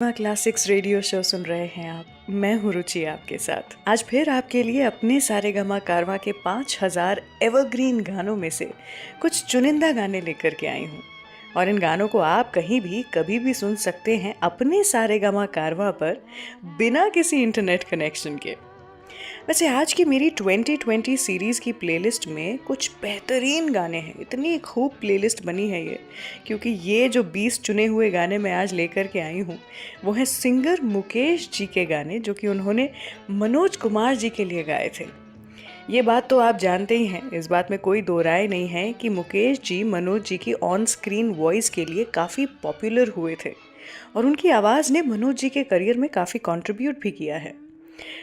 Classics radio show सुन रहे हैं आप। मैं हूँ रुचि आपके साथ। आज फिर आपके लिए अपने सारे गमा कारवा के 5000 एवरग्रीन गानों में से कुछ चुनिंदा गाने लेकर के आई हूँ। और इन गानों को आप कहीं भी कभी भी सुन सकते हैं अपने सारे गमा कारवा पर, बिना किसी इंटरनेट कनेक्शन के। वैसे आज की मेरी 2020 सीरीज़ की प्लेलिस्ट में कुछ बेहतरीन गाने हैं। इतनी खूब प्लेलिस्ट बनी है ये, क्योंकि ये जो 20 चुने हुए गाने मैं आज लेकर के आई हूँ वो हैं सिंगर मुकेश जी के गाने, जो कि उन्होंने मनोज कुमार जी के लिए गाए थे। ये बात तो आप जानते ही हैं, इस बात में कोई दो राय नहीं है कि मुकेश जी मनोज जी की ऑन स्क्रीन वॉइस के लिए काफ़ी पॉपुलर हुए थे और उनकी आवाज़ ने मनोज जी के करियर में काफ़ी कंट्रीब्यूट भी किया है।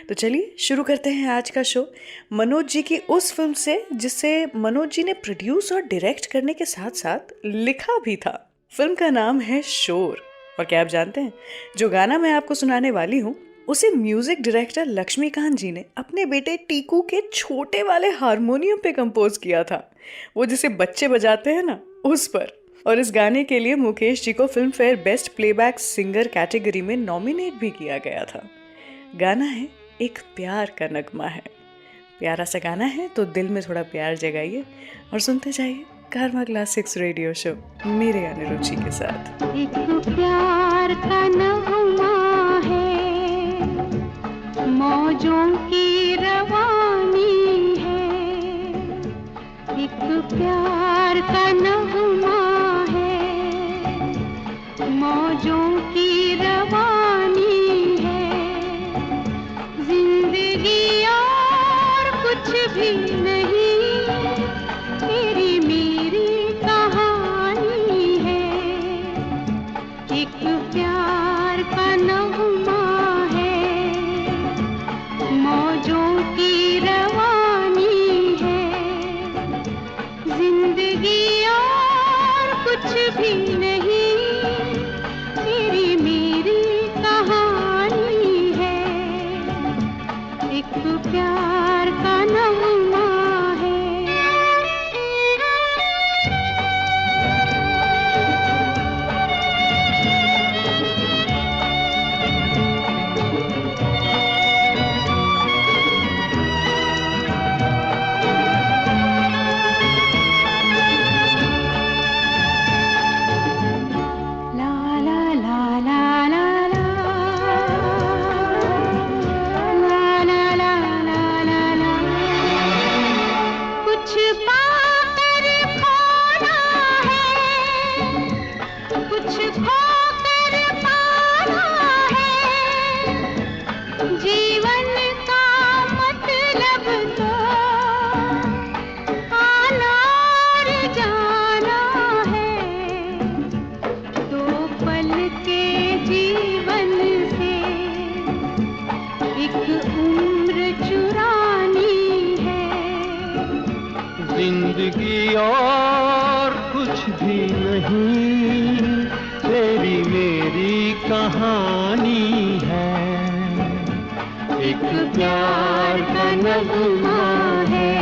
तो चलिए शुरू करते हैं आज का शो मनोज जी की उस फिल्म से जिसे मनोज जी ने प्रोड्यूस और डायरेक्ट करने के साथ साथ लिखा भी था। फिल्म का नाम है शोर। और क्या आप जानते हैं, जो गाना मैं आपको सुनाने वाली हूँ उसे म्यूजिक डायरेक्टर लक्ष्मीकांत जी ने अपने बेटे टीकू के छोटे वाले हारमोनियम पे कंपोज किया था, वो जिसे बच्चे बजाते हैं ना, उस पर। और इस गाने के लिए मुकेश जी को film fair best playback singer category में नॉमिनेट भी किया गया था। गाना है एक प्यार का नगमा है। प्यारा सा गाना है, तो दिल में थोड़ा प्यार जगाइए और सुनते जाइए कारवा क्लासिक्स रेडियो शो मेरे यानी रुचि के साथ। एक प्यार का नगमा है, मौजों की रवानी है। एक प्यार का नगमा है, मौजों की रवानी भी नहीं, तेरी मेरी कहानी है। एक प्यार का नगमा है, मौजों की रवानी है। जिंदगी और कुछ भी नहीं, तेरी मेरी कहानी है। एक प्यार का नगमा है। जिंदगी और कुछ भी नहीं, तेरी मेरी कहानी है। एक प्यार का नगमा है।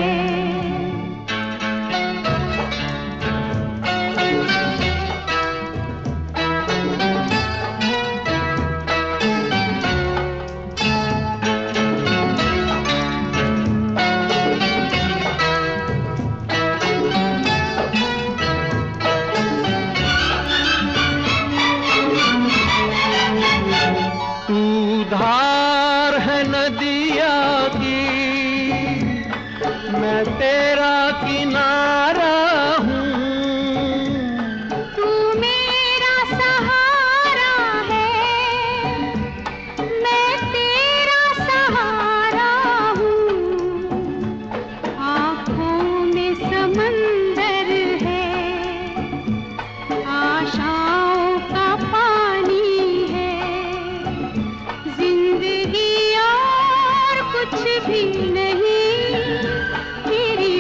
धार है नदिया की, मैं तेरा किनारा हूँ। तू मेरा सहारा है, मैं तेरा सहारा हूँ। आँखों में समंदर है, आशाओं का पानी है। जिंदगी और कुछ भी नहीं, तेरी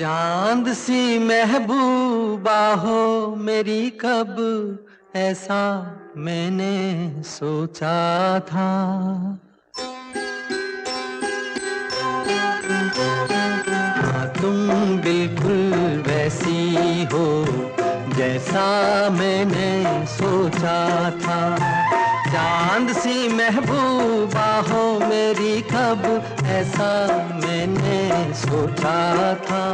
चांद सी महबूबा हो मेरी कब, ऐसा मैंने सोचा था। हाँ, तुम बिल्कुल वैसी हो जैसा मैंने सोचा था। चांद सी महबूबा हो मेरी कब, ऐसा मैंने सोचा था।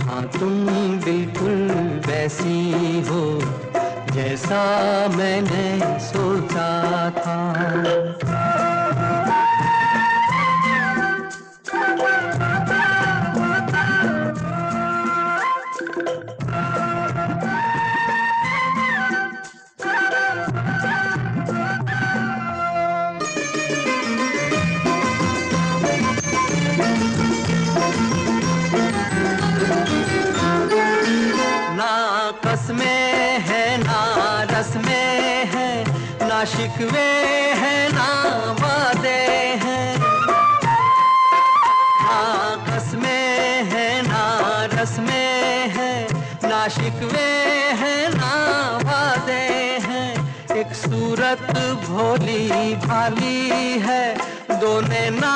हाँ, तुम बिल्कुल वैसी हो जैसा मैंने सोचा था। में है ना रस में है, ना शिकवे है ना वादे हैं। ना कसमें है ना रस में है, ना शिकवे है ना वादे हैं। एक सूरत भोली भाली है, दो नैना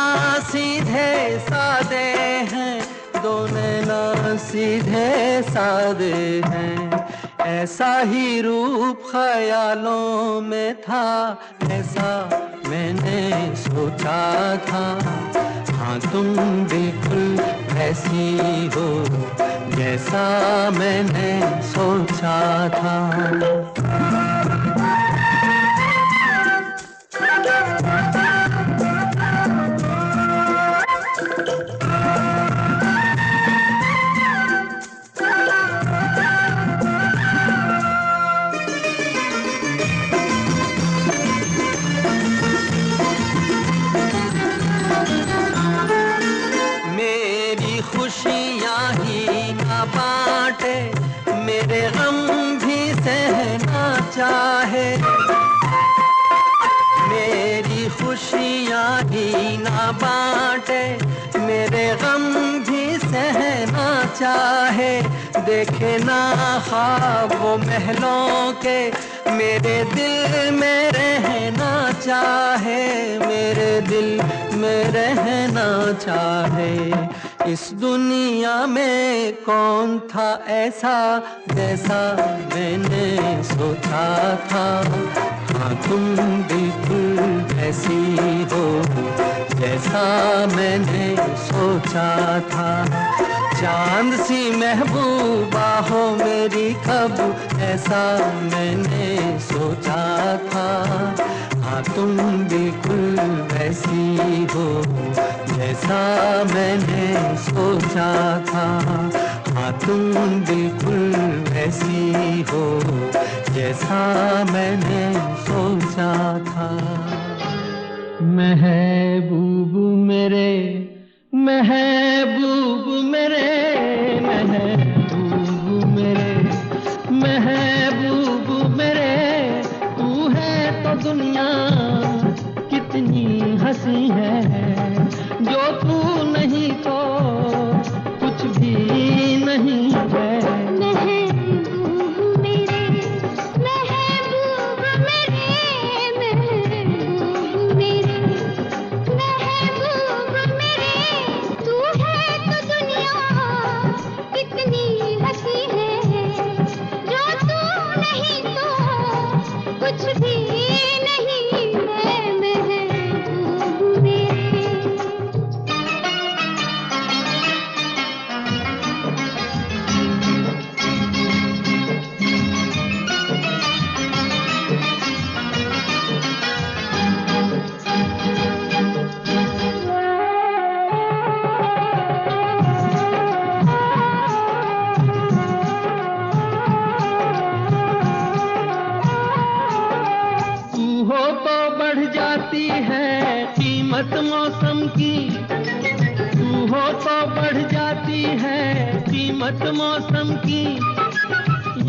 सीधे सादे हैं, दो नैना सीधे सादे हैं। ऐसा ही रूप ख्यालों में था, ऐसा मैंने सोचा था। हाँ, तुम बिल्कुल ऐसी हो जैसा मैंने सोचा था। खुशियाँ ही ना बांटे, मेरे गम भी सहना चाहे। मेरी खुशियाँ ही ना बांटे, मेरे गम भी सहना चाहे। देखे ना ख्वाब वो महलों के, मेरे दिल में रहना चाहे, मेरे दिल में रहना चाहे। इस दुनिया में कौन था ऐसा जैसा मैंने सोचा था। हाँ, तुम बिल्कुल ऐसी हो जैसा मैंने सोचा था। चांद सी महबूबा हो मेरी कब, ऐसा मैंने सोचा था। हाँ, तुम बिल्कुल वैसी हो जैसा मैंने सोचा था। हाँ, तुम बिल्कुल वैसी हो जैसा मैंने सोचा था। महबूब मेरे, महबूब मेरे, महबूब मेरे, महबूब मेरे। तू है तो दुनिया कितनी हंसी है, जो तू नहीं तो कुछ भी नहीं है। महबूब मेरे, महबूब मेरे, महबूब मेरे, महबूब मेरे। तू है तो दुनिया कितनी हंसी है, जो तू नहीं तो कुछ भी नहीं है। महबूब मेरे। तू हो तो बढ़ जाती है कीमत मौसम की, तू हो तो बढ़ जाती है कीमत मौसम की।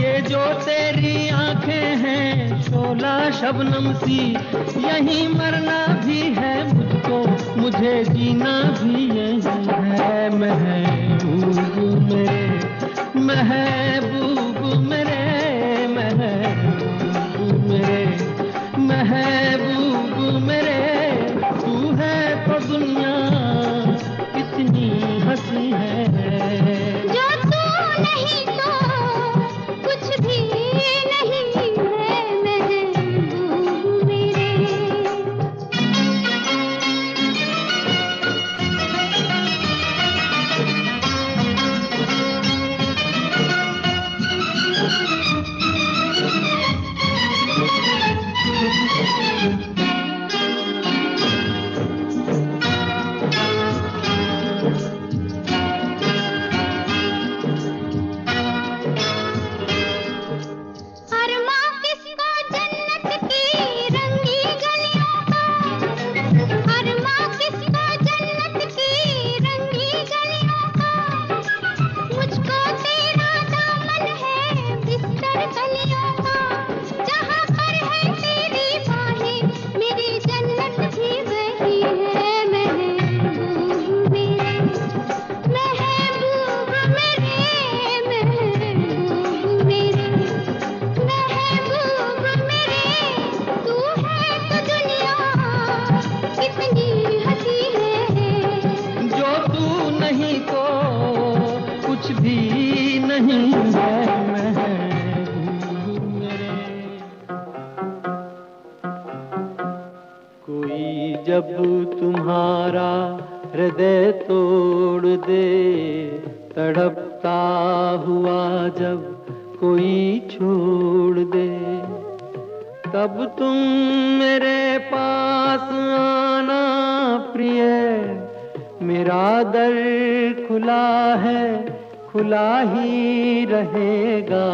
ये जो तेरी आंखें हैं शोला शबनम सी, यहीं मरना भी है मुझको, मुझे जीना भी यहीं है। है महबूब मेरे, महबूब मेरे, महबूब मेरे, महबूब मेरे। तू है तो दुनिया कितनी हंसी है, जो तू नहीं तो कुछ भी नहीं है महबूब मेरे। अरमा किसको जन्नत की रंगी गलियों का, अरमा किसको जन्नत की रंगी गलियों का। मुझको तेरा दामन है बिस्तर कलियों का, जहाँ पर है तेरी बाहें मेरी जन्नत भी वही है महबूब मेरे, महबूब मेरे, महबूब मेरे, महबूब मेरे। तू है तो दुनिया कितनी हंसी है, जो तू नहीं तो कुछ भी नहीं है महबूब मेरे। कोई जब तुम्हारा हृदय तोड़ दे, तड़पता हुआ जब कोई छोड़ दे, तब तुम मेरे पास आना प्रिय। मेरा दर खुला है, खुला ही रहेगा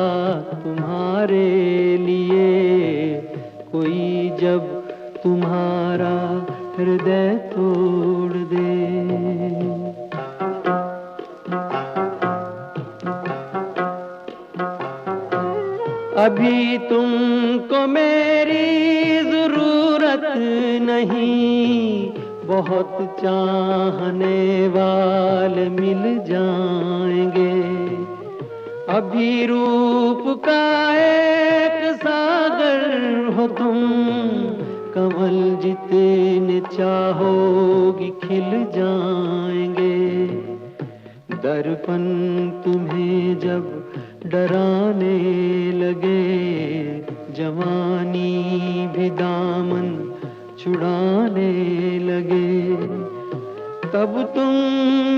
तुम्हारे लिए। कोई जब तुम्हारा हृदय तोड़ दे। अभी तुमको मेरी जरूरत नहीं, बहुत चाहने वाले मिल जाएंगे। अभी रूप का एक सागर हो तुम, कमल जितने चाहोगी खिल जाएंगे। दर्पण तुम्हें जब डराने लगे, जवानी भी दामन छुड़ाने लगे, तब तुम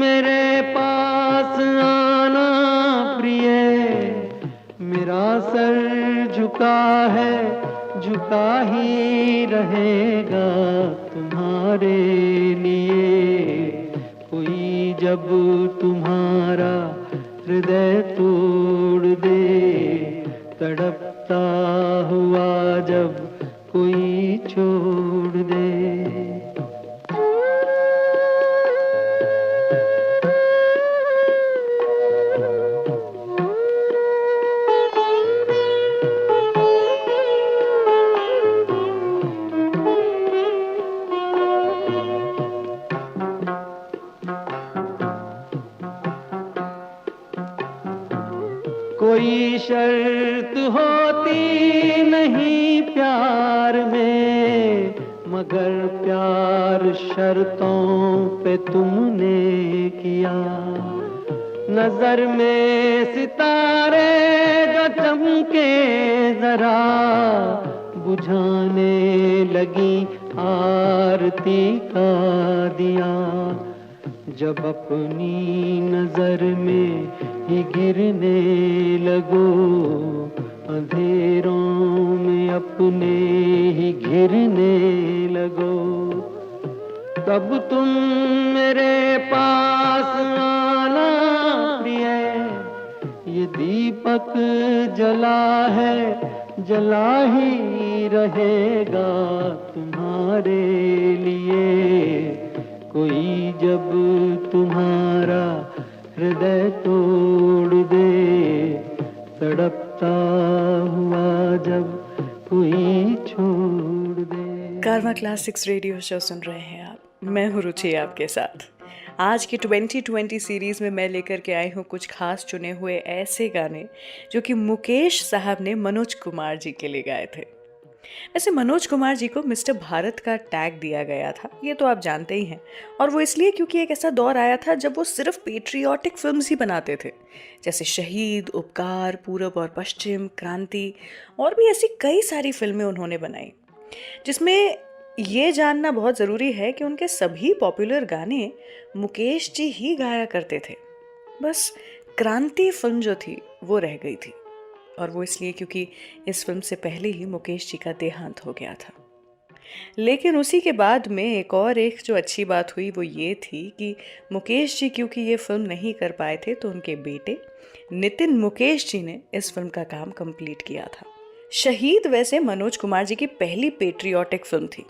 मेरे पास आना प्रिय। मेरा सर झुका है, झुका ही रहेगा तुम्हारे लिए। कोई जब तुम्हारा हृदय तोड़ दे, तड़पता हुआ जब कोई छोड़ दे। कोई शर्त होती नहीं प्यार में, मगर प्यार शर्तों पे तुमने किया। नजर में सितारे जो चमके जरा, बुझाने लगी आरती का दिया। जब अपनी नजर में ही गिरने लगो, अंधेरों में अपने ही घिरने लगो, तब तुम मेरे पास आना प्रिय। ये दीपक जला है, जला ही रहेगा तुम्हारे लिए। कोई जब तुम्हारा हृदय तोड़ दे, तड़पता हुआ जब कोई छोड़ दे। कारवां क्लासिक्स रेडियो शो सुन रहे हैं आप। मैं हूँ रुचि आपके साथ। आज की 2020 सीरीज़ में मैं लेकर के आई हूँ कुछ खास चुने हुए ऐसे गाने जो कि मुकेश साहब ने मनोज कुमार जी के लिए गाए थे। वैसे मनोज कुमार जी को मिस्टर भारत का टैग दिया गया था, ये तो आप जानते ही हैं, और वो इसलिए क्योंकि एक ऐसा दौर आया था जब वो सिर्फ पेट्रियाटिक फिल्म्स ही बनाते थे, जैसे शहीद, उपकार, पूरब और पश्चिम, क्रांति और भी ऐसी कई सारी फिल्में उन्होंने बनाई, जिसमें ये जानना बहुत ज़रूरी है कि उनके सभी पॉपुलर गाने मुकेश जी ही गाया करते थे। बस क्रांति फिल्म जो थी वो रह गई थी, और वो इसलिए क्योंकि इस फिल्म से पहले ही मुकेश जी का देहांत हो गया था। लेकिन उसी के बाद में एक जो अच्छी बात हुई वो ये थी कि मुकेश जी क्योंकि ये फिल्म नहीं कर पाए थे, तो उनके बेटे नितिन मुकेश जी ने इस फिल्म का काम कंप्लीट किया था। शहीद वैसे मनोज कुमार जी की पहली पेट्रियाटिक फिल्म थी।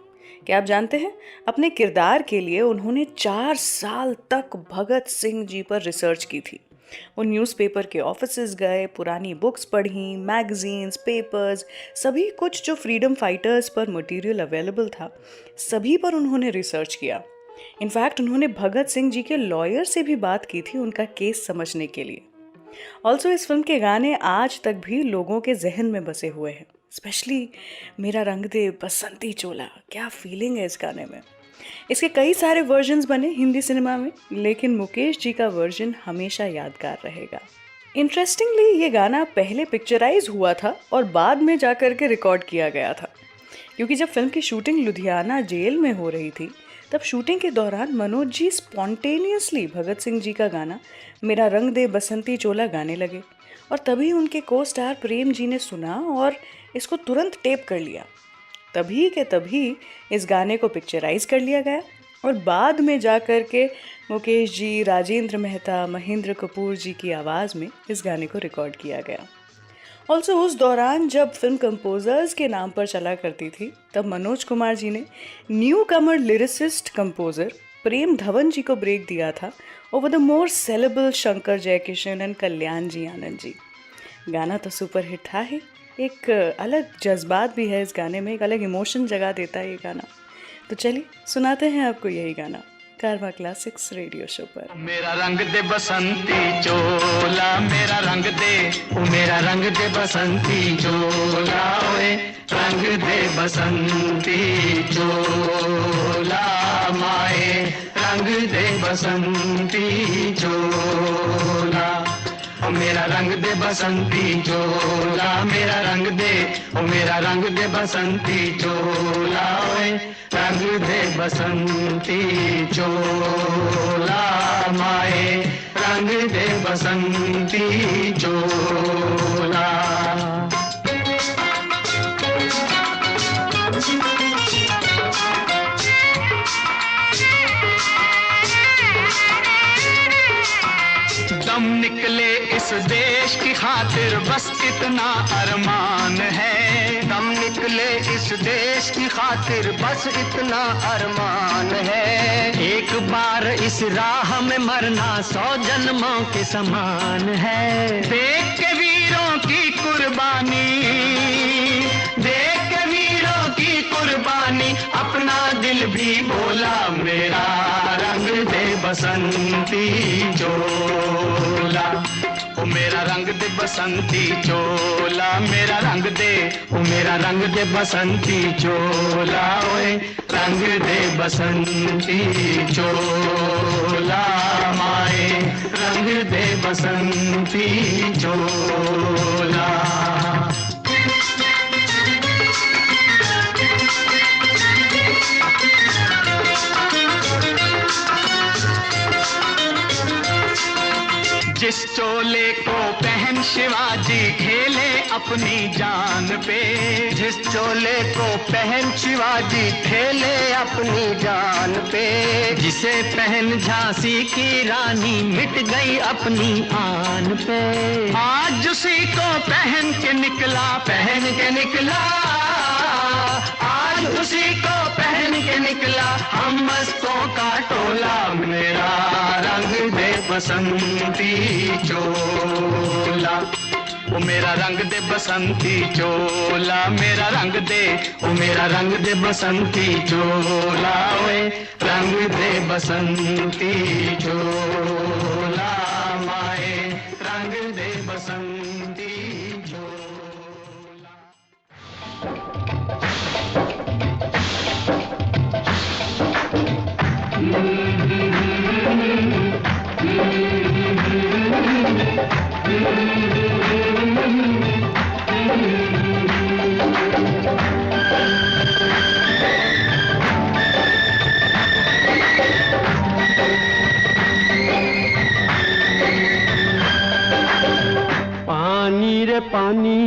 क्या आप जानते हैं, अपने किरदार के लिए उन्होंने 4 साल तक भगत सिंह जी पर रिसर्च की थी। वो न्यूज़पेपर के ऑफिसेज गए, पुरानी बुक्स पढ़ी, मैगजीन्स, पेपर्स, सभी कुछ जो फ्रीडम फाइटर्स पर मटेरियल अवेलेबल था, सभी पर उन्होंने रिसर्च किया। इनफैक्ट उन्होंने भगत सिंह जी के लॉयर से भी बात की थी उनका केस समझने के लिए। ऑल्सो इस फिल्म के गाने आज तक भी लोगों के जहन में बसे हुए हैं, स्पेशली मेरा रंग दे बसंती चोला। क्या फीलिंग है इस गाने में। इसके कई सारे वर्जन्स बने हिंदी सिनेमा में, लेकिन मुकेश जी का वर्जन हमेशा यादगार रहेगा। इंटरेस्टिंगली ये गाना पहले पिक्चराइज हुआ था और बाद में जाकर के रिकॉर्ड किया गया था, क्योंकि जब फिल्म की शूटिंग लुधियाना जेल में हो रही थी, तब शूटिंग के दौरान मनोज जी स्पॉन्टेनियसली भगत सिंह जी का गाना मेरा रंग दे बसंती चोला गाने लगे, और तभी उनके को स्टार प्रेम जी ने सुना और इसको तुरंत टेप कर लिया। तभी के तभी इस गाने को पिक्चराइज कर लिया गया, और बाद में जाकर के मुकेश जी, राजेंद्र मेहता, महेंद्र कपूर जी की आवाज़ में इस गाने को रिकॉर्ड किया गया। ऑल्सो उस दौरान जब फिल्म कंपोजर्स के नाम पर चला करती थी, तब मनोज कुमार जी ने newcomer lyricist composer Prem Dhawan ji को ब्रेक दिया था over the more saleable Shankar Jaikishan and Kalyan ji Anand ji. गाना तो सुपर हिट था ही, एक अलग जज्बात भी है इस गाने में, एक अलग इमोशन जगा देता है ये गाना। तो चलिए सुनाते हैं आपको यही गाना कारवां क्लासिक्स रेडियो शो पर। मेरा रंग दे बसंती चोला, मेरा रंग दे, ओ मेरा रंग दे बसंती चोला, ओए रंग दे बसंती चोला, माए रंग दे बसंती चोला, ओ मेरा रंग दे बसंती चोला, मेरा रंग दे, ओ मेरा रंग दे बसंती चोला, ओए रंग दे बसंती चोला, माए रंग दे बसंती चोला। दम निकले इस देश की खातिर बस इतना अरमान है, दम निकले इस देश की खातिर बस इतना अरमान है, एक बार इस राह में मरना 100 जन्मों के समान है। देख के वीरों की कुर्बानी, देख के वीरों की कुर्बानी, अपना दिल भी बोला मेरा रंग दे बसंती चोला, ओ मेरा रंग दे बसंती चोला, मेरा रंग दे, ओ मेरा रंग दे बसंती चोला, ओए रंग दे बसंती चोला, माए रंग दे बसंती चोला। जिस चोले को पहन शिवाजी खेले अपनी जान पे, जिस चोले को पहन शिवाजी खेले अपनी जान पे, जिसे पहन झांसी की रानी मिट गई अपनी आन पे, आज उसी को पहन के निकला, पहन के निकला, आज उसी को पहन के निकला हम मस्तों का टोला, मेरा रंग दे बसंती चोला, ओ मेरा रंग दे बसंती चोला, मेरा रंग दे, ओ मेरा रंग दे बसंती चोला, ओए रंग दे बसंती चोला, माए रंग दे बसंती चोला। पानी रे पानी,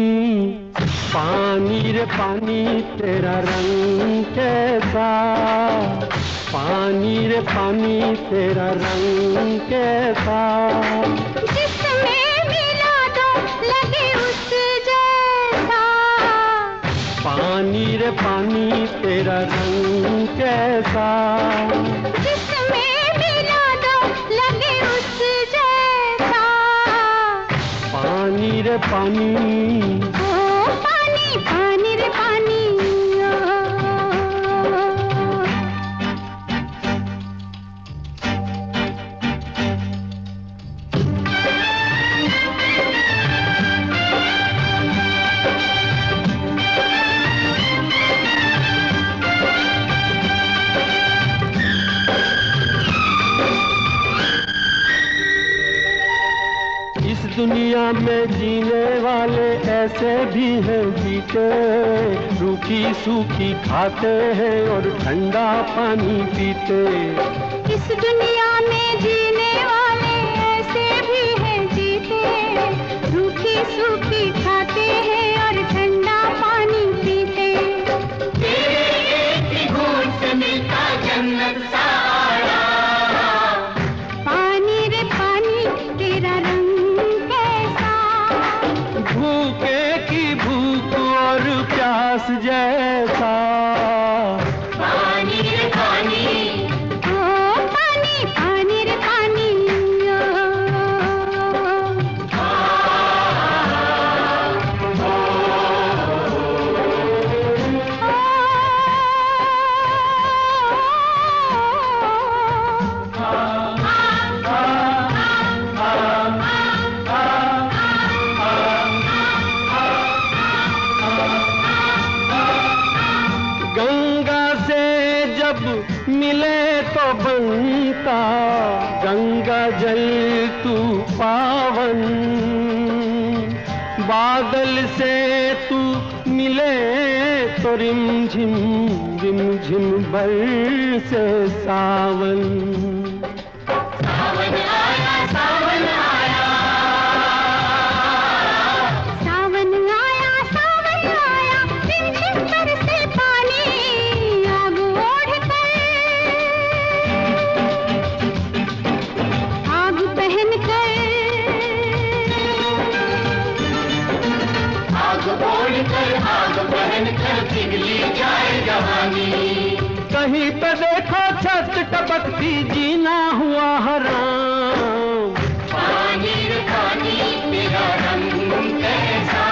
पानी रे पानी, तेरा रंग कैसा, पानी रे पानी, तेरा रंग कैसा, जिसमें मिला दो लगे उस जैसा, पानी रे पानी, तेरा रंग कैसा, जिसमें मिला दो लगे उस जैसा, पानी रे पानी, ओ पानी पानी रे पानी, दुनिया में जीने वाले ऐसे भी हैं जीते, रूखी सूखी खाते हैं और ठंडा पानी पीते, इस दुनिया में जीने वाले ऐसे भी हैं जीते, रूखी सूखी खाते हैं और ठंडा पानी पीते, तेरे एक घूंट से मिलता जन्नत सा आया, पानी रे पानी, तेरा रंग भूखे की भूख और प्यास जैसा, पानी रे पानी, ओ पानी पानी रे पानी, मिले तो बनता गंगा जल तू पावन, बादल से तू मिले तो रिमझिम रिमझिम बरसे सावन, सावन आया, सावन आया, सावन आया, सावन आया, रिमझिम बरसे पानी, आग ओढ़ कर, आग पहन कर, आग ओढ़ कर, आग पहन कर पिघली जाए जवानी, कहीं पे देखो छत टपकती जीना हुआ हराम, पानी रे पानी, तेरा रंग कैसा,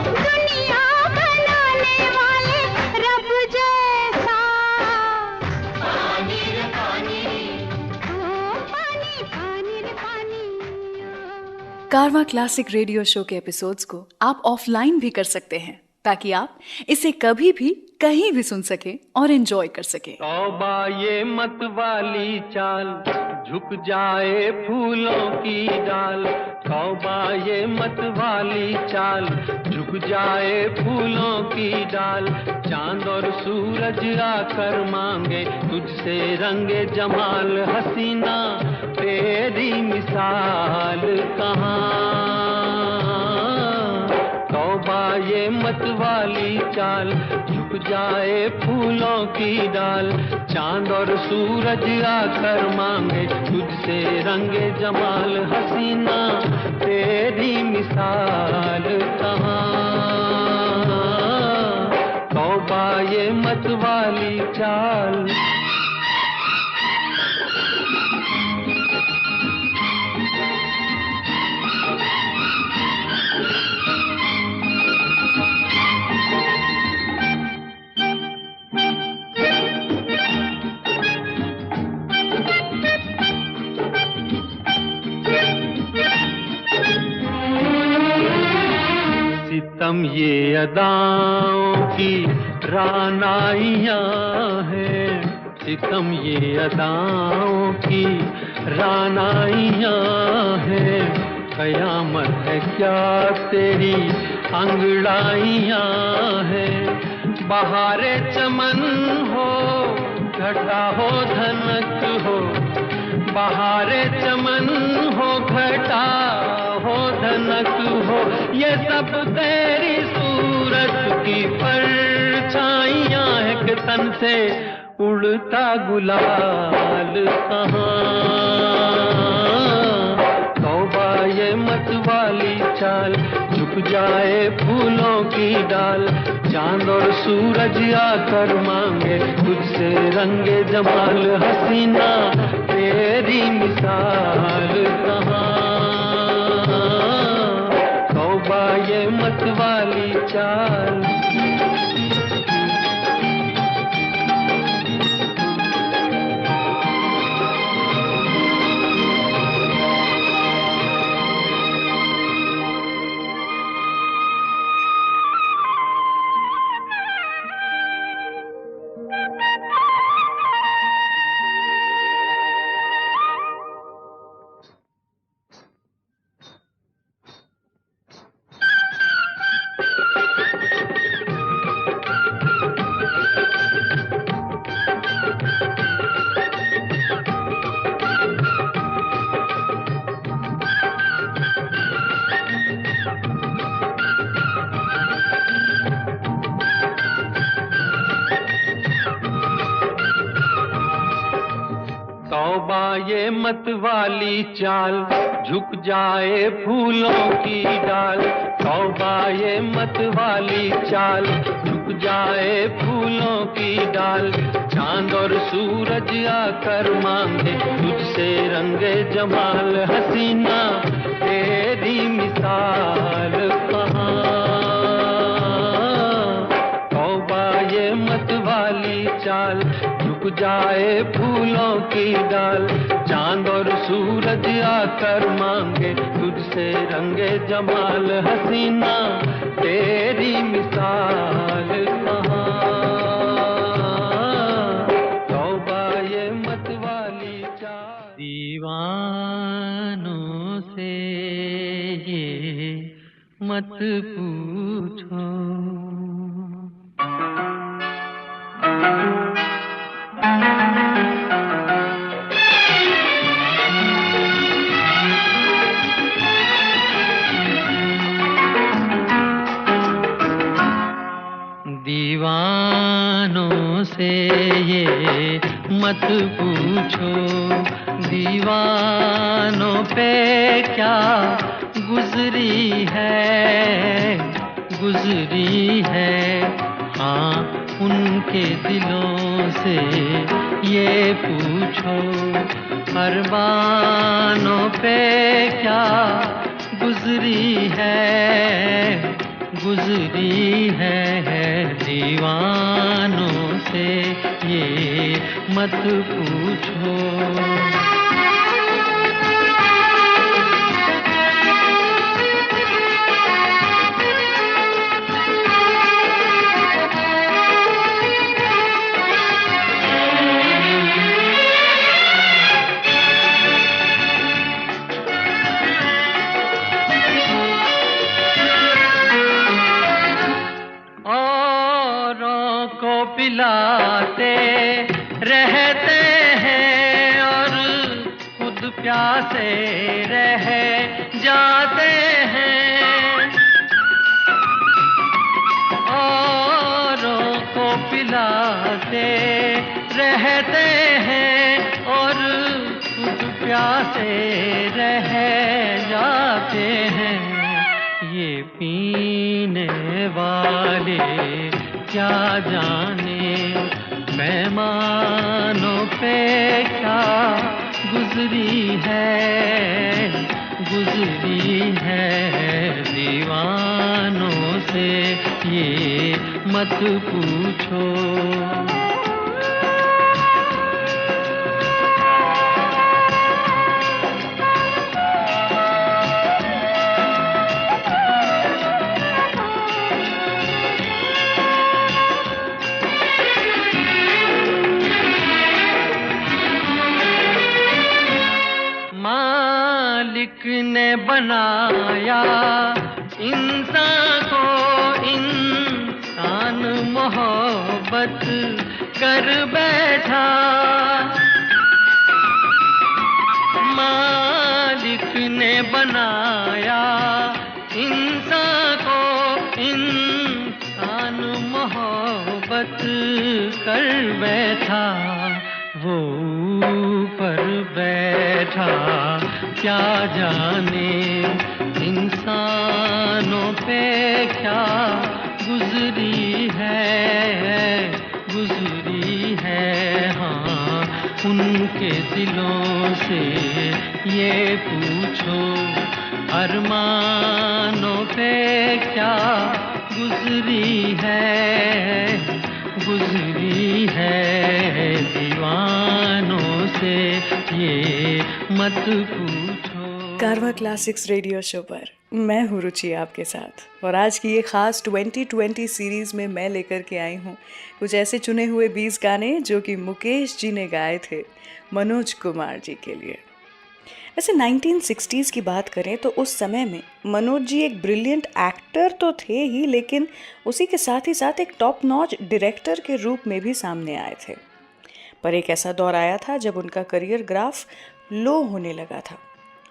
दुनिया बनाने वाले रब जैसा, पानी रे पानी, ओ पानी पानी रे पानी। कारवां क्लासिक रेडियो शो के एपिसोड्स को आप ऑफलाइन भी कर सकते हैं ताकि आप इसे कभी भी कहीं भी सुन सके और एंजॉय कर सके। तौबा ये मत वाली चाल, झुक जाए फूलों की डाल, तौबा ये मत वाली चाल, झुक जाए फूलों की डाल, चांद और सूरज आकर मांगे तुझसे रंगे जमाल, हसीना तेरी मिसाल कहाँ, तौबा ये मत वाली चाल, झुक जाए फूलों की डाल, चांद और सूरज आकर मांगे तुझसे रंगे जमाल, हसीना तेरी मिसाल कहाँ, तौबा ये मत वाली चाल। सितम ये अदाओं की रानाइयाँ हैं, सितम ये अदाओं की रानाइयाँ हैं, कयामत है क्या तेरी अंगड़ाइयाँ हैं। बहारे चमन हो घटा हो धनक हो, बहारे चमन हो घटा हो धनक हो, ये सब तेरी सूरत की परछाइयाँ हैं कि तन से उड़ता गुलाल कहाँ। तौबा ये मत वाली चाल, झुक जाए फूलों की डाल, चांद और सूरज आकर मांगे तुझसे रंगे जमाल, हसीना तेरी मिसाल कहाँ। तौबा ये मत वाली चाल। ये मत वाली चाल, झुक जाए फूलों की डाल, तौबा ये मत वाली चाल, झुक जाए फूलों की डाल, चांद और सूरज आकर मांगे तुझसे रंगे जमाल, हसीना तेरी मिसाल कहाँ। तौबा ये मत वाली चाल, झुक जाए फूलों की डाल, चांद और सूरज आकर मांगे तुझसे रंगे जमाल, हसीना तेरी मिसाल कहाँ। तौबा ये मत वाली चाल। दीवानों से ये मत पूछो, दीवानों से ये मत पूछो, दीवानों पे क्या गुजरी है, गुजरी है। हाँ उनके दिलों से ये पूछो, अरमानों पे क्या गुजरी है, गुजरी है। दीवानों से ये मत पूछो। पिलाते रहते हैं और खुद प्यासे रह जाते हैं, औरों को पिलाते रहते हैं और खुद प्यासे रह जाते हैं। ये पीने वाले क्या जाने मेहमानों पे क्या गुजरी है, गुजरी है। दीवानों से ये मत पूछो। बनाया इंसान को, इंसान मोहब्बत कर बैठा। मालिक ने बनाया इंसान को, इंसान मोहब्बत कर बैठा। वो ऊपर बैठा क्या जाने इंसानों पे क्या गुजरी है हाँ उनके दिलों से ये पूछो अरमानों पे क्या गुजरी है दीवानों से ये मत पूछो। कारवां क्लासिक्स रेडियो शो पर मैं हूँ रुचि आपके साथ, और आज की ये खास 2020 सीरीज़ में मैं लेकर के आई हूँ कुछ ऐसे चुने हुए 20 गाने जो कि मुकेश जी ने गाए थे मनोज कुमार जी के लिए। वैसे 1960s की बात करें तो उस समय में मनोज जी एक ब्रिलियंट एक्टर तो थे ही, लेकिन उसी के साथ ही साथ एक टॉप नॉच डायरेक्टर के रूप में भी सामने आए थे। पर एक ऐसा दौर आया था जब उनका करियर ग्राफ लो होने लगा था।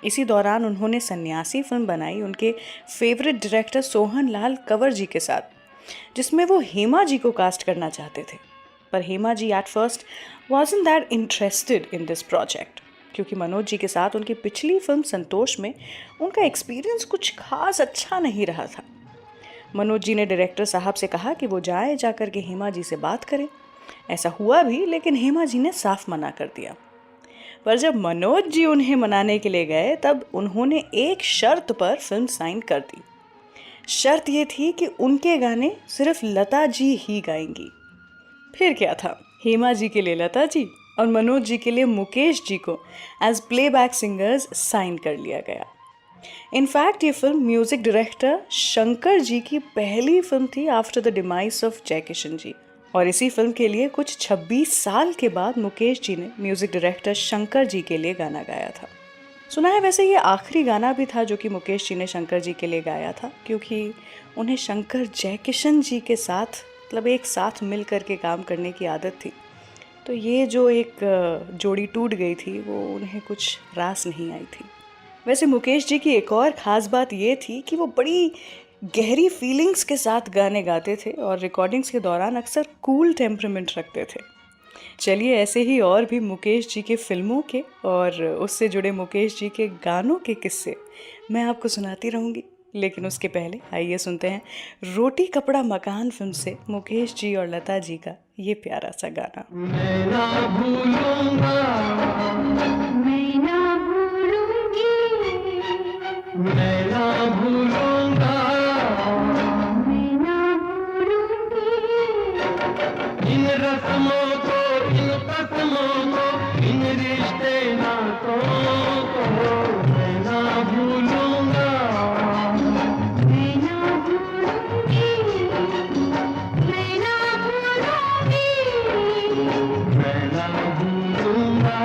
इसी दौरान उन्होंने सन्यासी फिल्म बनाई उनके फेवरेट डायरेक्टर सोहन लाल कंवर जी के साथ, जिसमें वो हेमा जी को कास्ट करना चाहते थे। पर Hema ji at first wasn't that interested in this project, क्योंकि मनोज जी के साथ उनकी पिछली फिल्म संतोष में उनका एक्सपीरियंस कुछ खास अच्छा नहीं रहा था। मनोज जी ने डायरेक्टर साहब से कहा कि वो जाकर के हेमा जी से बात करें। ऐसा हुआ भी, लेकिन हेमा जी ने साफ मना कर दिया। पर जब मनोज जी उन्हें मनाने के लिए गए तब उन्होंने एक शर्त पर फिल्म साइन कर दी। शर्त ये थी कि उनके गाने सिर्फ लता जी ही गाएंगी। फिर क्या था, हेमा जी के लिए लता जी और मनोज जी के लिए मुकेश जी को एज प्लेबैक सिंगर्स साइन कर लिया गया। इनफैक्ट ये film music director Shankar ji की पहली फिल्म थी after the demise of Jaikishan ji, और इसी फिल्म के लिए कुछ 26 साल के बाद मुकेश जी ने म्यूजिक डायरेक्टर शंकर जी के लिए गाना गाया था। सुना है वैसे ये आखिरी गाना भी था जो कि मुकेश जी ने शंकर जी के लिए गाया था, क्योंकि उन्हें शंकर जयकिशन जी के साथ मतलब एक साथ मिल कर के काम करने की आदत थी। तो ये जो एक जोड़ी टूट गई थी वो उन्हें कुछ रास नहीं आई थी। वैसे मुकेश जी की एक और ख़ास बात ये थी कि वो बड़ी गहरी फीलिंग्स के साथ गाने गाते थे और रिकॉर्डिंग्स के दौरान अक्सर कूल टेम्परामेंट रखते थे। चलिए ऐसे ही और भी मुकेश जी के फिल्मों के और उससे जुड़े मुकेश जी के गानों के किस्से मैं आपको सुनाती रहूँगी, लेकिन उसके पहले आइए सुनते हैं रोटी कपड़ा मकान फिल्म से मुकेश जी और लता जी का ये प्यारा सा गाना। मैं ना भूलूंगा, मैं ना भूलूंगी, मैं ना भूलूंगा, मैं ना भूलूंगी, इन रस्मों को, इन कसमों को, इन रिश्ते नातों को मैं ना भूलूंगा, मैं ना भूलूंगी, मैं ना भूलूंगी, मैं ना भूलूंगा,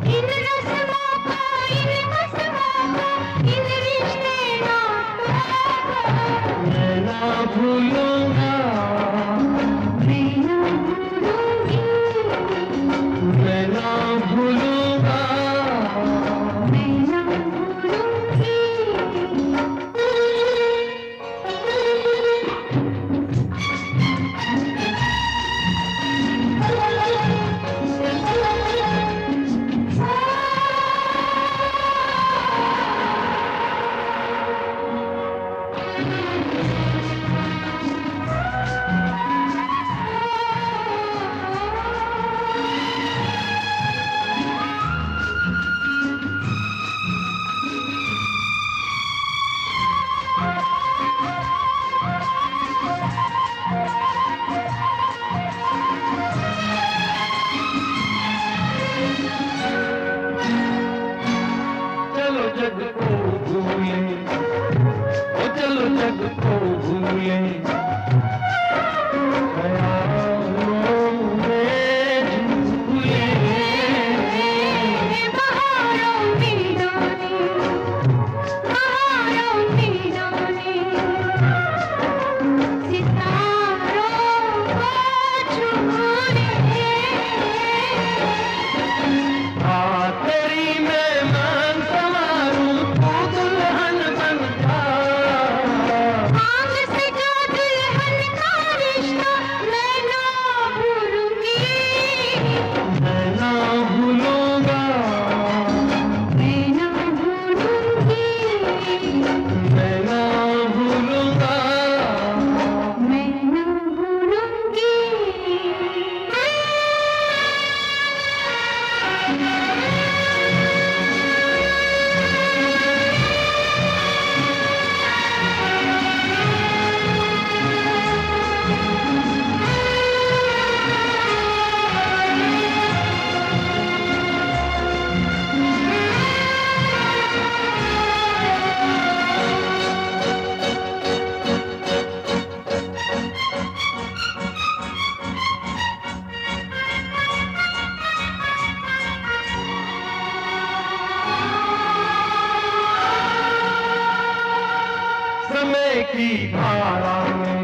इन रस्मों को, इन कसमों को, इन रिश्ते नातों को मैं ना भूलूंगा, मैं ना भूलूंगी, मैं ना भूलूंगा। मैं ना भूलूंगी। चलो जग को भूले, ओ चलो जग को भूले, ख्यालों में झूले, बहारों में डोले, समय की धारा में,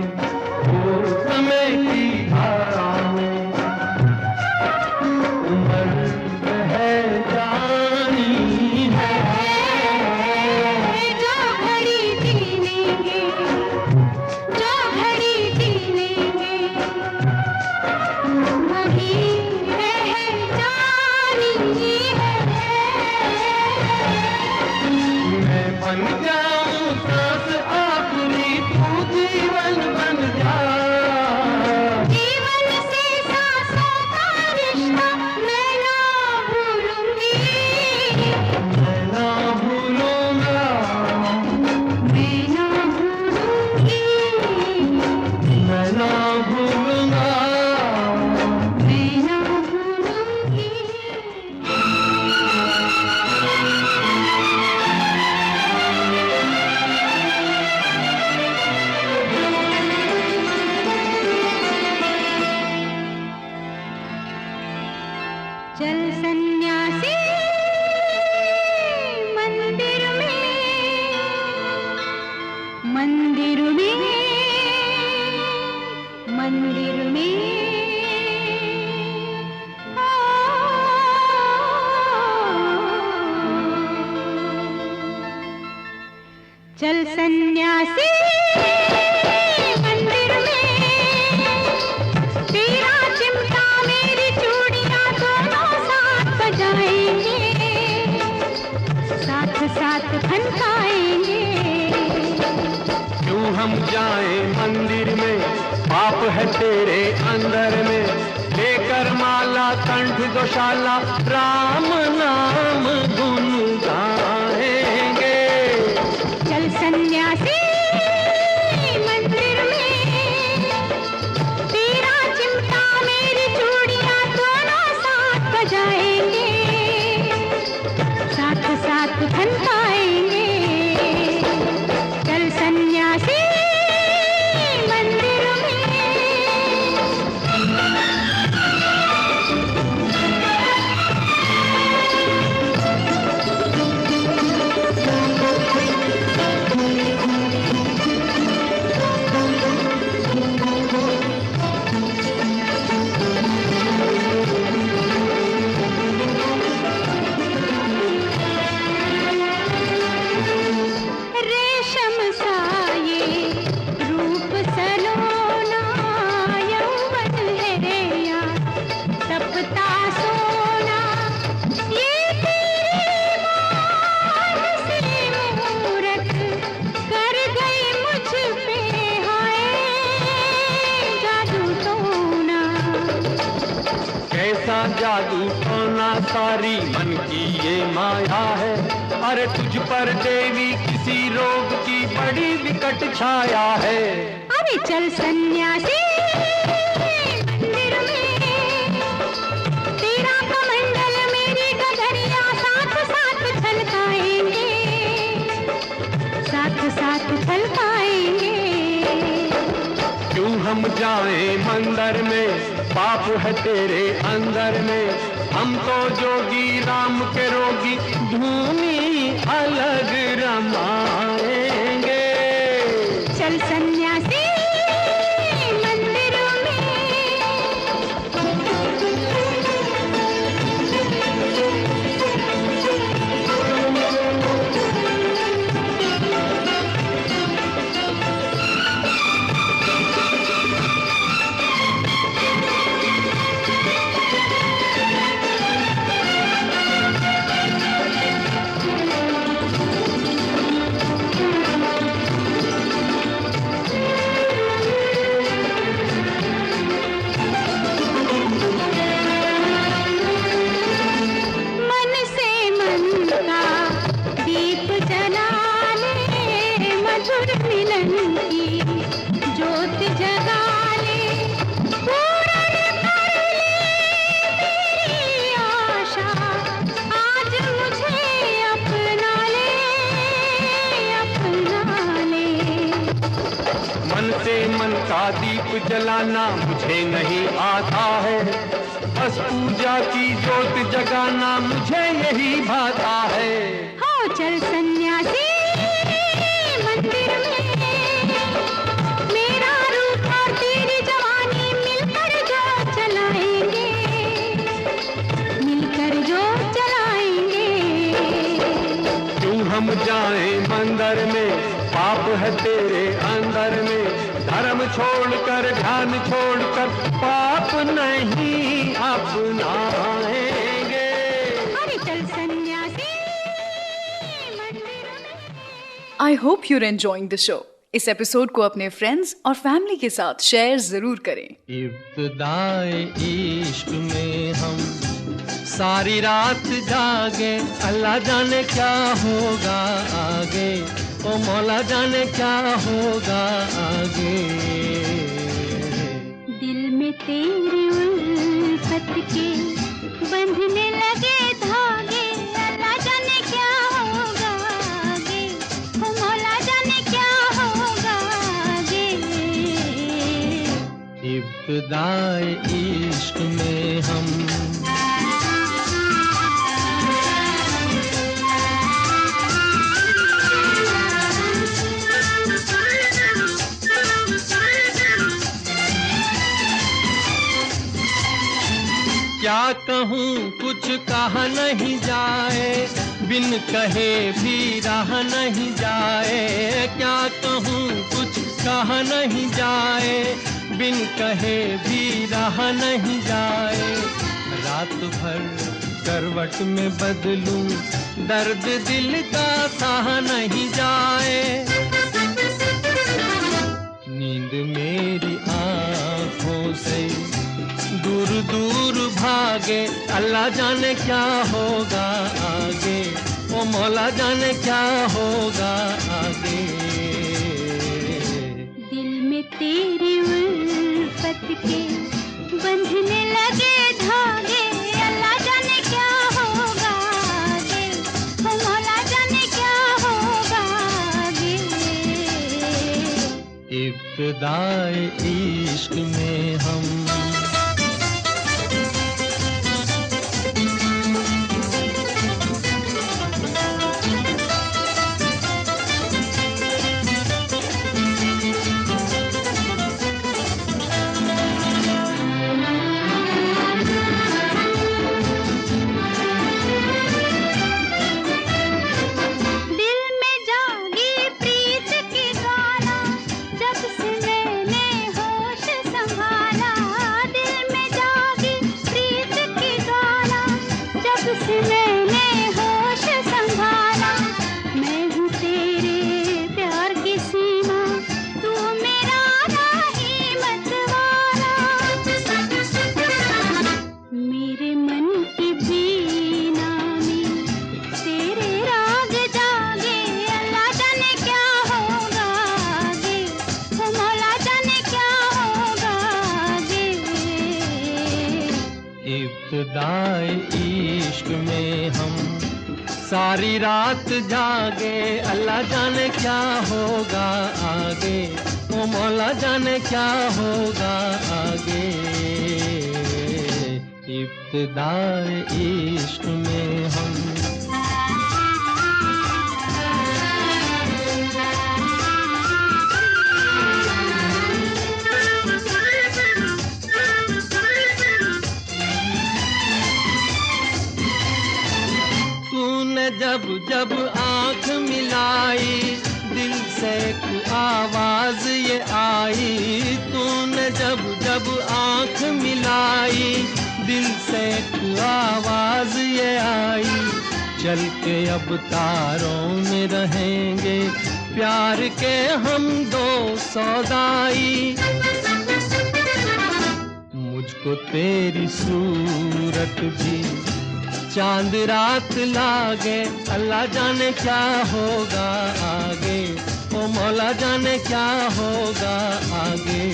ओ समय की धारा में उम्र है जानी है। जो घड़ी जी लेंगे, जो घड़ी जी लेंगे, वही रह जानी है। मैं बन जाऊं सांस आखिरी, तू जीवन बन जा। जीवन से सांसों का रिश्ता मैं ना भूलूंगी, मैं ना भूलूंगा, मैं ना भूलूंगी, मैं ना भूलूंगा। मैं ना भूलूंगी। चल सन्यासी मंदिर में, मंदिर में, मंदिर में। चल सन्यासी मंदिर में, तेरा चिमटा मेरी चूड़ियां दोनों साथ बजाएंगे, साथ साथ खनकाएंगे। क्यों हम जाएं मंदिर में, पाप है तेरे अंदर में। लेकर माला कंठ गौशाला, राम नाम गुन गाएंगे। चल सन्यासी मंदिर में, तेरा चिमटा मेरी चूड़ियां दोनों साथ बजाएंगे, साथ साथ खनकाएंगे। चल सन्यासी मंदिर में। रेशम सा ये रूप सलोना, यौवन है यार तपता सोना। ये तेरी मान से मूरत कर गई मुझ पे, हाय जादू टोना। कैसा जादू टोना, सारी मन की ये माया है। अरे तुझ पर देवी किसी रोग की बड़ी विकट छाया है। अरे चल सन्यासी मंदिर में, तेरा कमंडल मेरी गगरिया साथ साथ छलकाएंगे, साथ साथ छलकाएंगे। क्यों हम जाएं मंदिर में, पाप है तेरे अंदर में। हम तो जोगी राम के रोगी, धूनी अलग रमाएंगे। चल सन्यासी मंदिर में। मन से मन का दीप जला ले, मधुर मिलन की ज्योत जगा ले, पूर्ण कर ले तेरी आशा, आज मुझे अपना ले, अपना ले। मन से मन का दीप जलाना मुझे नहीं आता है, बस पूजा की ज्योत जगाना मुझे यही भाता है। हो चल सन्यासी मंदिर में। है तेरे अंदर में, धर्म छोड़कर ध्यान छोड़कर पाप नहीं अपनाएंगे। अरे चल सन्यासी मंदिरों में। I hope your enjoying the show. इस एपिसोड को अपने फ्रेंड्स और फैमिली के साथ शेयर जरूर करें। इब्तिदाए इश्क में हम सारी रात जागे, अल्लाह जाने क्या होगा आगे, ओ मौला जाने क्या होगा आगे। दिल में तेरी उल्फत के बंधने लगे धागे, अल्लाह जाने क्या होगा आगे, ओ मौला जाने क्या होगा आगे। इब्तिदाए इश्क में हम क्या कहूँ कुछ कहा नहीं जाए, बिन कहे भी रहा नहीं जाए। क्या कहूँ कुछ कहा नहीं जाए, बिन कहे भी रहा नहीं जाए। रात भर करवट में बदलूं, दर्द दिल का सहा नहीं जाए। नींद मेरी आँखों से दूर दूर भागे, अल्लाह जाने क्या होगा आगे, ओ मौला जाने क्या होगा आगे। दिल में तेरी उल्फत के बंधने लगे धागे, अल्लाह जाने क्या होगा आगे, ओ मौला जाने क्या होगा आगे। इब्तिदाए इश्क में हम इब्तिदाए इश्क में हम सारी रात जागे, अल्लाह जाने क्या होगा आगे, ओ मौला जाने क्या होगा आगे। इब्तिदाए इश्क में हम जब जब आँख मिलाई, दिल से एक आवाज ये आई। तूने जब जब आँख मिलाई, दिल से एक आवाज ये आई। चल के अब तारों में रहेंगे, प्यार के हम दो सौदाई। मुझको तेरी सूरत भी चांद रात लागे, अल्लाह जाने क्या होगा आगे, ओ मौला जाने क्या होगा आगे।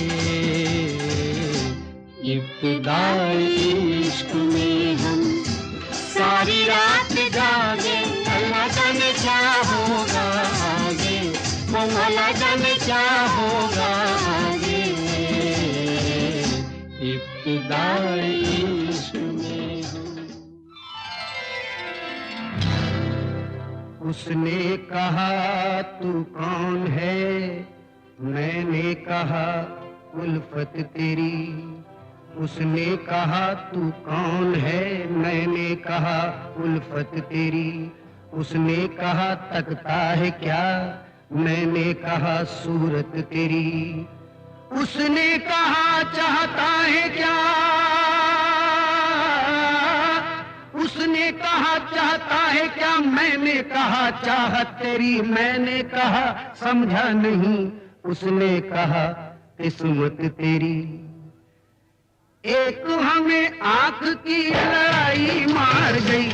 इब्तिदाए इश्क में हम सारी रात जागे, अल्लाह जाने क्या होगा आगे, ओ मौला जाने क्या होगा आगे। इब्तिदाए इश्क में उसने कहा तू कौन है, मैंने कहा उल्फत तेरी। उसने कहा तू कौन है, मैंने कहा उल्फत तेरी। उसने कहा तकता है क्या, मैंने कहा सूरत तेरी, उसने कहा चाहता है क्या, उसने कहा चाहता है क्या, मैंने कहा चाहत तेरी, मैंने कहा समझा नहीं, उसने कहा किस्मत तेरी। एक हमें आंख की लड़ाई मार गई,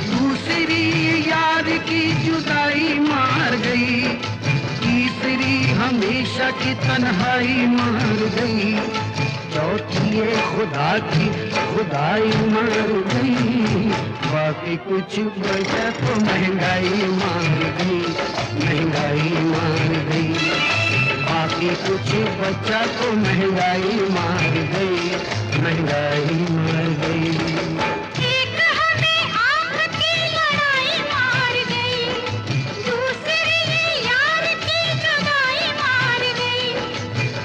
दूसरी यार की जुदाई मार गई, तीसरी हमेशा की तन्हाई मार गई, चौथी ये खुदा की खुदाई मार गई, बाकी कुछ बचा तो महंगाई मार गई, महंगाई मार गई, बाकी कुछ बचा तो महंगाई मार गई, महंगाई मार गई। एक हमें आँख की लड़ाई मार गई, दूसरी यार की जुदाई मार गई,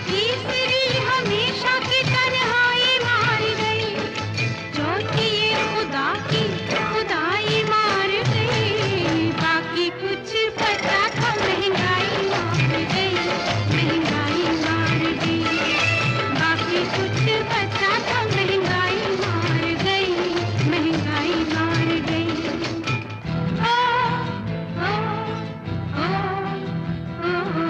तीसरी हमेशा की तन्हाई मार गई, चौथी ये खुदा की खुदाई मार गई, बाकी कुछ बचा तो महंगाई मार गई, महंगाई मार गई, बाकी कुछ बचा तो महंगाई मार गई, महंगाई मार गई। ओ ओ ओ ओ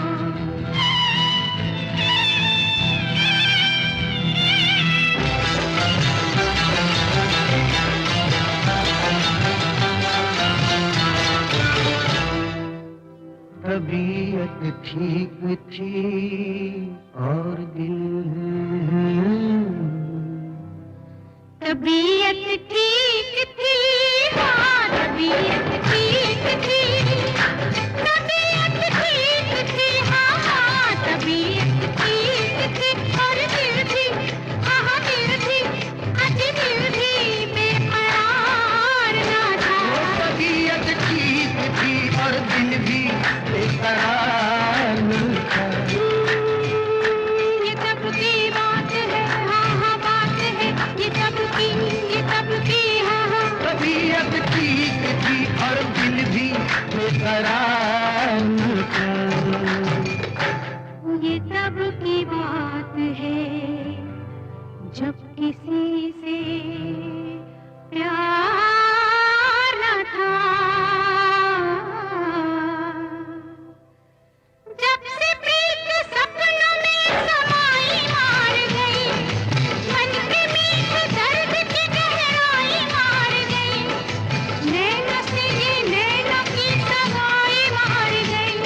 तबीयत ठीक थी और दिल, तबीयत ठीक थी, हाँ तबीयत ठीक थी, तबीयत ठीक थी, हाँ तबीयत ठीक थी, और दिल भी, हाँ दिल भी, अजी दिल भी बेकरार ना था। तबीयत ठीक थी और दिल भी बेकरार न था। ये तब की बात है, हाँ हाँ बात है, ये तब की, हाँ हाँ। तबीयत ठीक थी और दिल भी बेकरार न था। ये तब की बात है जब किसी से प्यार न था, जब से प्रीत सपनों में समाई मार गई, मन के मीठ दर्द की गहराई मार गई, नैना से ये नैना की सगाई मार गई,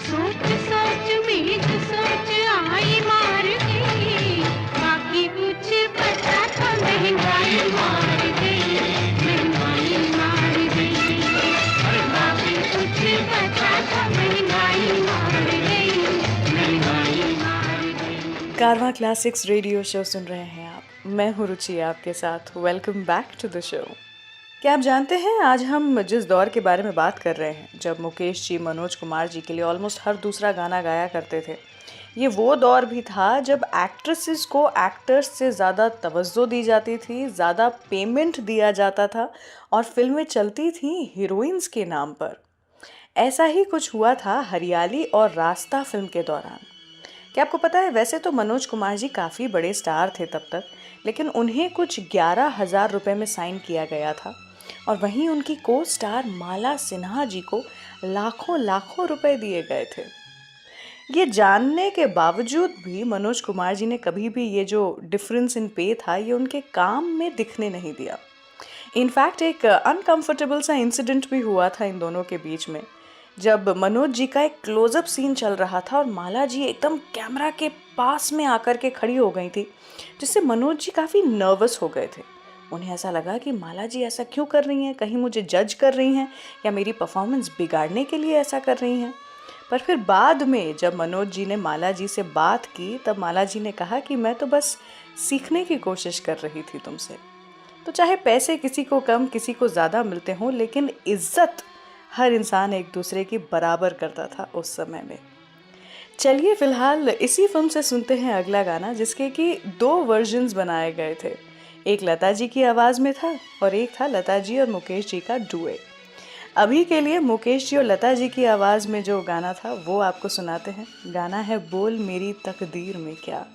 सोच सोच में जो सोच आई मार गई, बाकी कुछ बचा तो महंगाई मार गई, महंगाई मार गई, बाकी कुछ बचा तो महंगाई मार गई, महंगाई मार गई। कारवां क्लासिक्स रेडियो शो सुन रहे हैं आप। मैं हूँ रुचि आपके साथ। Welcome back to the show. क्या आप जानते हैं आज हम जिस दौर के बारे में बात कर रहे हैं, जब मुकेश जी मनोज कुमार जी के लिए ऑलमोस्ट हर दूसरा गाना गाया करते थे, ये वो दौर भी था जब एक्ट्रेसेस को एक्टर्स से ज़्यादा तवज्जो दी जाती थी, ज़्यादा पेमेंट दिया जाता था और फिल्में चलती थीं हीरोइंस के नाम पर। ऐसा ही कुछ हुआ था हरियाली और रास्ता फिल्म के दौरान। क्या आपको पता है, वैसे तो मनोज कुमार जी काफ़ी बड़े स्टार थे तब तक, लेकिन उन्हें कुछ 11,000 रुपये में साइन किया गया था और वहीं उनकी को स्टार माला सिन्हा जी को लाखों लाखों रुपए दिए गए थे। ये जानने के बावजूद भी मनोज कुमार जी ने कभी भी ये जो डिफरेंस इन पे था ये उनके काम में दिखने नहीं दिया। इनफैक्ट एक अनकंफर्टेबल सा इंसिडेंट भी हुआ था इन दोनों के बीच में, जब मनोज जी का एक क्लोजअप सीन चल रहा था और माला जी एकदम कैमरा के पास में आकर के खड़ी हो गई थी, जिससे मनोज जी काफ़ी नर्वस हो गए थे। उन्हें ऐसा लगा कि माला जी ऐसा क्यों कर रही हैं, कहीं मुझे जज कर रही हैं या मेरी परफॉर्मेंस बिगाड़ने के लिए ऐसा कर रही हैं। पर फिर बाद में जब मनोज जी ने माला जी से बात की, तब माला जी ने कहा कि मैं तो बस सीखने की कोशिश कर रही थी तुमसे। तो चाहे पैसे किसी को कम किसी को ज़्यादा मिलते हों, लेकिन इज्जत हर इंसान एक दूसरे की बराबर करता था उस समय में। चलिए फिलहाल इसी फिल्म से सुनते हैं अगला गाना, जिसके कि 2 वर्जन्स बनाए गए थे। एक लता जी की आवाज़ में था और एक था लता जी और मुकेश जी का डुएट। अभी के लिए मुकेश जी और लता जी की आवाज़ में जो गाना था वो आपको सुनाते हैं। गाना है बोल मेरी तकदीर में क्या।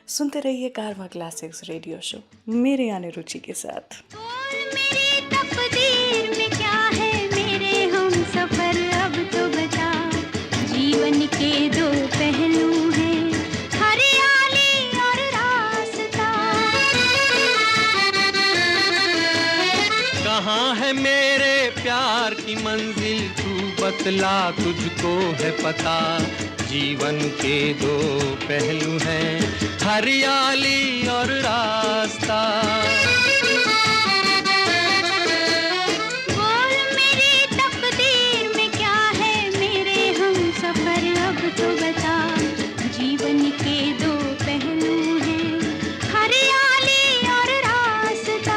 सुनते रहिए कारवा क्लासिक्स रेडियो शो मेरे यानी रुचि के साथ। बोल मेरी तकदीर में क्या है मेरे हम सफर अब तो बता। जीवन के दो पहलू हैं, हरियाली और रास्ता। कहाँ है मेरे प्यार की मंजिल तू बतला, तुझको है पता। जीवन के दो पहलू हैं, हरियाली और रास्ता। बोल मेरी तकदीर में क्या है मेरे हम सफर अब तो बता। जीवन के दो पहलू हैं, हरियाली और रास्ता।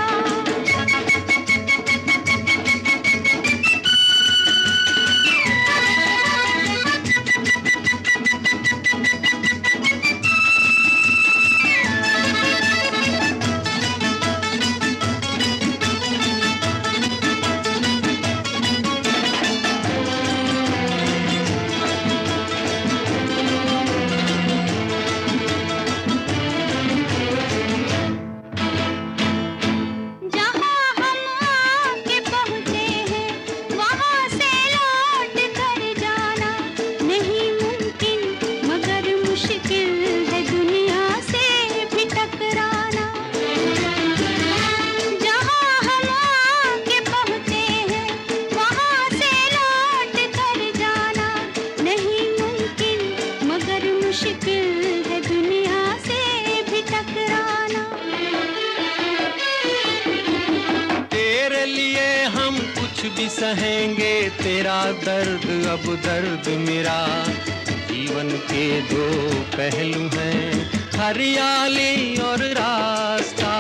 सहेंगे तेरा दर्द अब दर्द मेरा। जीवन के दो पहलू हैं, हरियाली और रास्ता।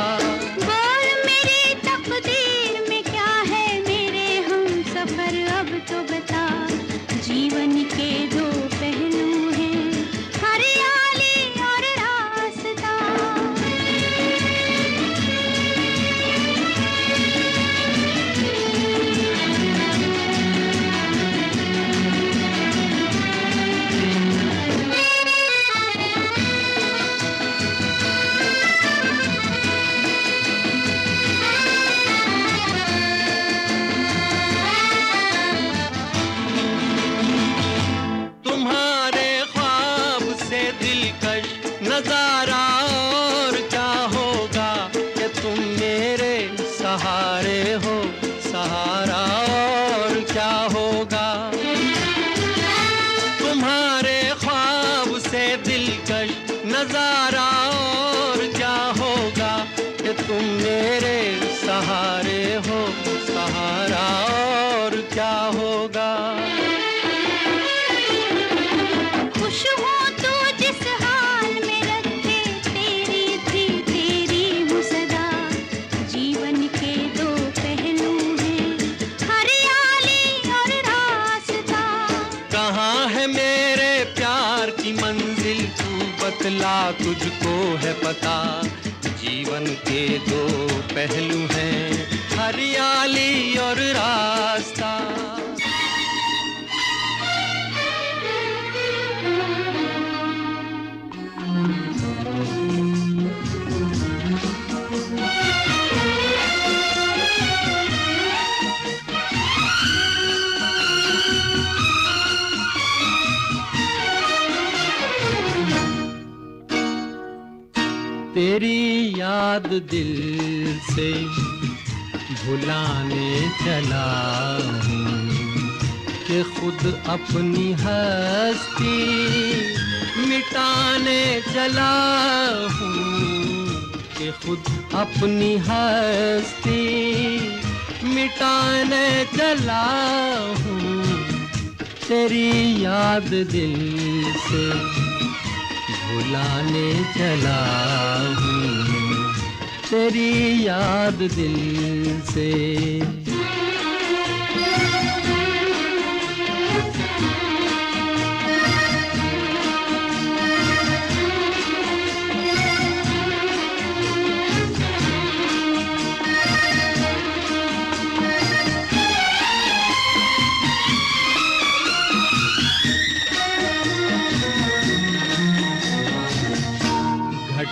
बोल मेरी तकदीर में क्या है मेरे हम सफर अब तो बता। जीवन के दो पहलू हैं, हरियाली और रास्ता। नजारा और क्या होगा कि तुम मेरे सहारे हो, सहारा और क्या होगा। तुम्हारे ख्वाब से दिलकश नजारा और क्या होगा कि तुम मेरे सहारे हो, सहारा और क्या होगा। खुश हो तू जिस हाल में रखे, तेरी थी तेरी हूँ सदा। जीवन के दो पहलू हैं, हरियाली और रास्ता। कहाँ है मेरे प्यार की मंजिल तू बतला, तुझको है पता। जीवन के दो पहलू हैं, हरियाली और रास्ता। तेरी याद दिल से भुलाने चला हूँ कि खुद अपनी हस्ती मिटाने चला हूँ, कि खुद अपनी हस्ती मिटाने चला हूँ। तेरी याद दिल से भुलाने चला हूँ, तेरी याद दिल से।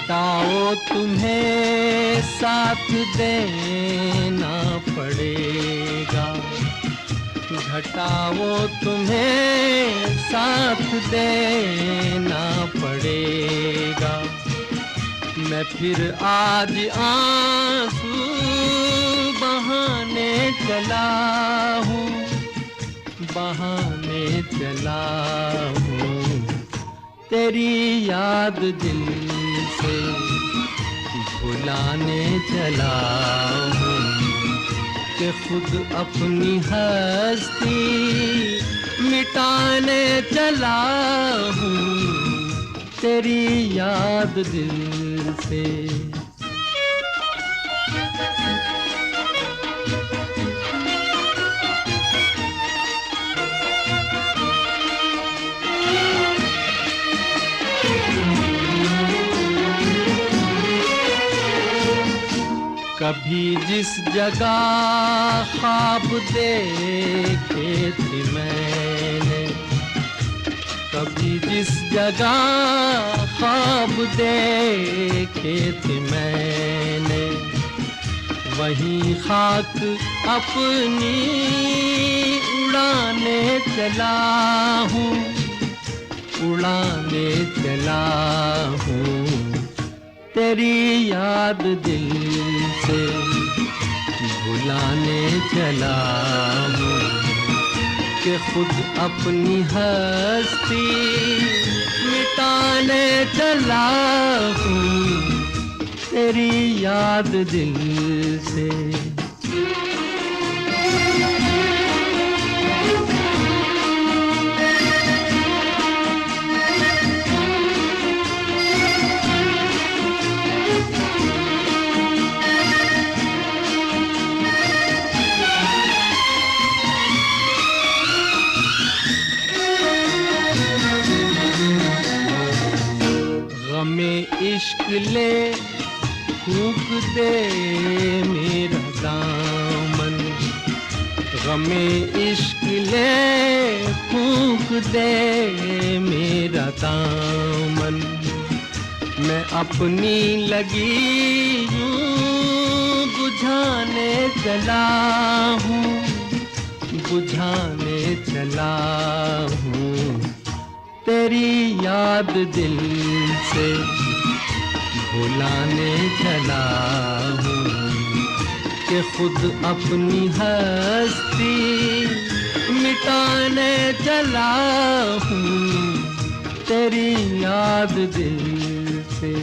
घटाओ तुम्हें साथ देना पड़ेगा, घटाओ तुम्हें साथ देना पड़ेगा। मैं फिर आज आंसू बहाने चला हूँ, बहाने चला हूँ। तेरी याद दिल से भुलाने चला हूँ कि खुद अपनी हस्ती मिटाने चला हूँ तेरी याद दिल से। कभी जिस जगह ख्वाब देखे थे मैंने, कभी जिस जगह ख्वाब देखे थे मैंने, वहीं खाक अपनी उड़ाने चला हूँ, उड़ाने चला हूँ तेरी याद दिल से भुलाने चला हूँ कि खुद अपनी हस्ती मिटाने चला हूँ तेरी याद दिल से। इश्क ले फूंक दे मेरा दामन, गमे इश्क ले फूंक दे मेरा दामन। मैं अपनी लगी यूं बुझाने चला हूँ, बुझाने चला हूँ तेरी याद दिल से भुलाने चला हूँ कि खुद अपनी हस्ती मिटाने चला हूँ तेरी याद दिल से।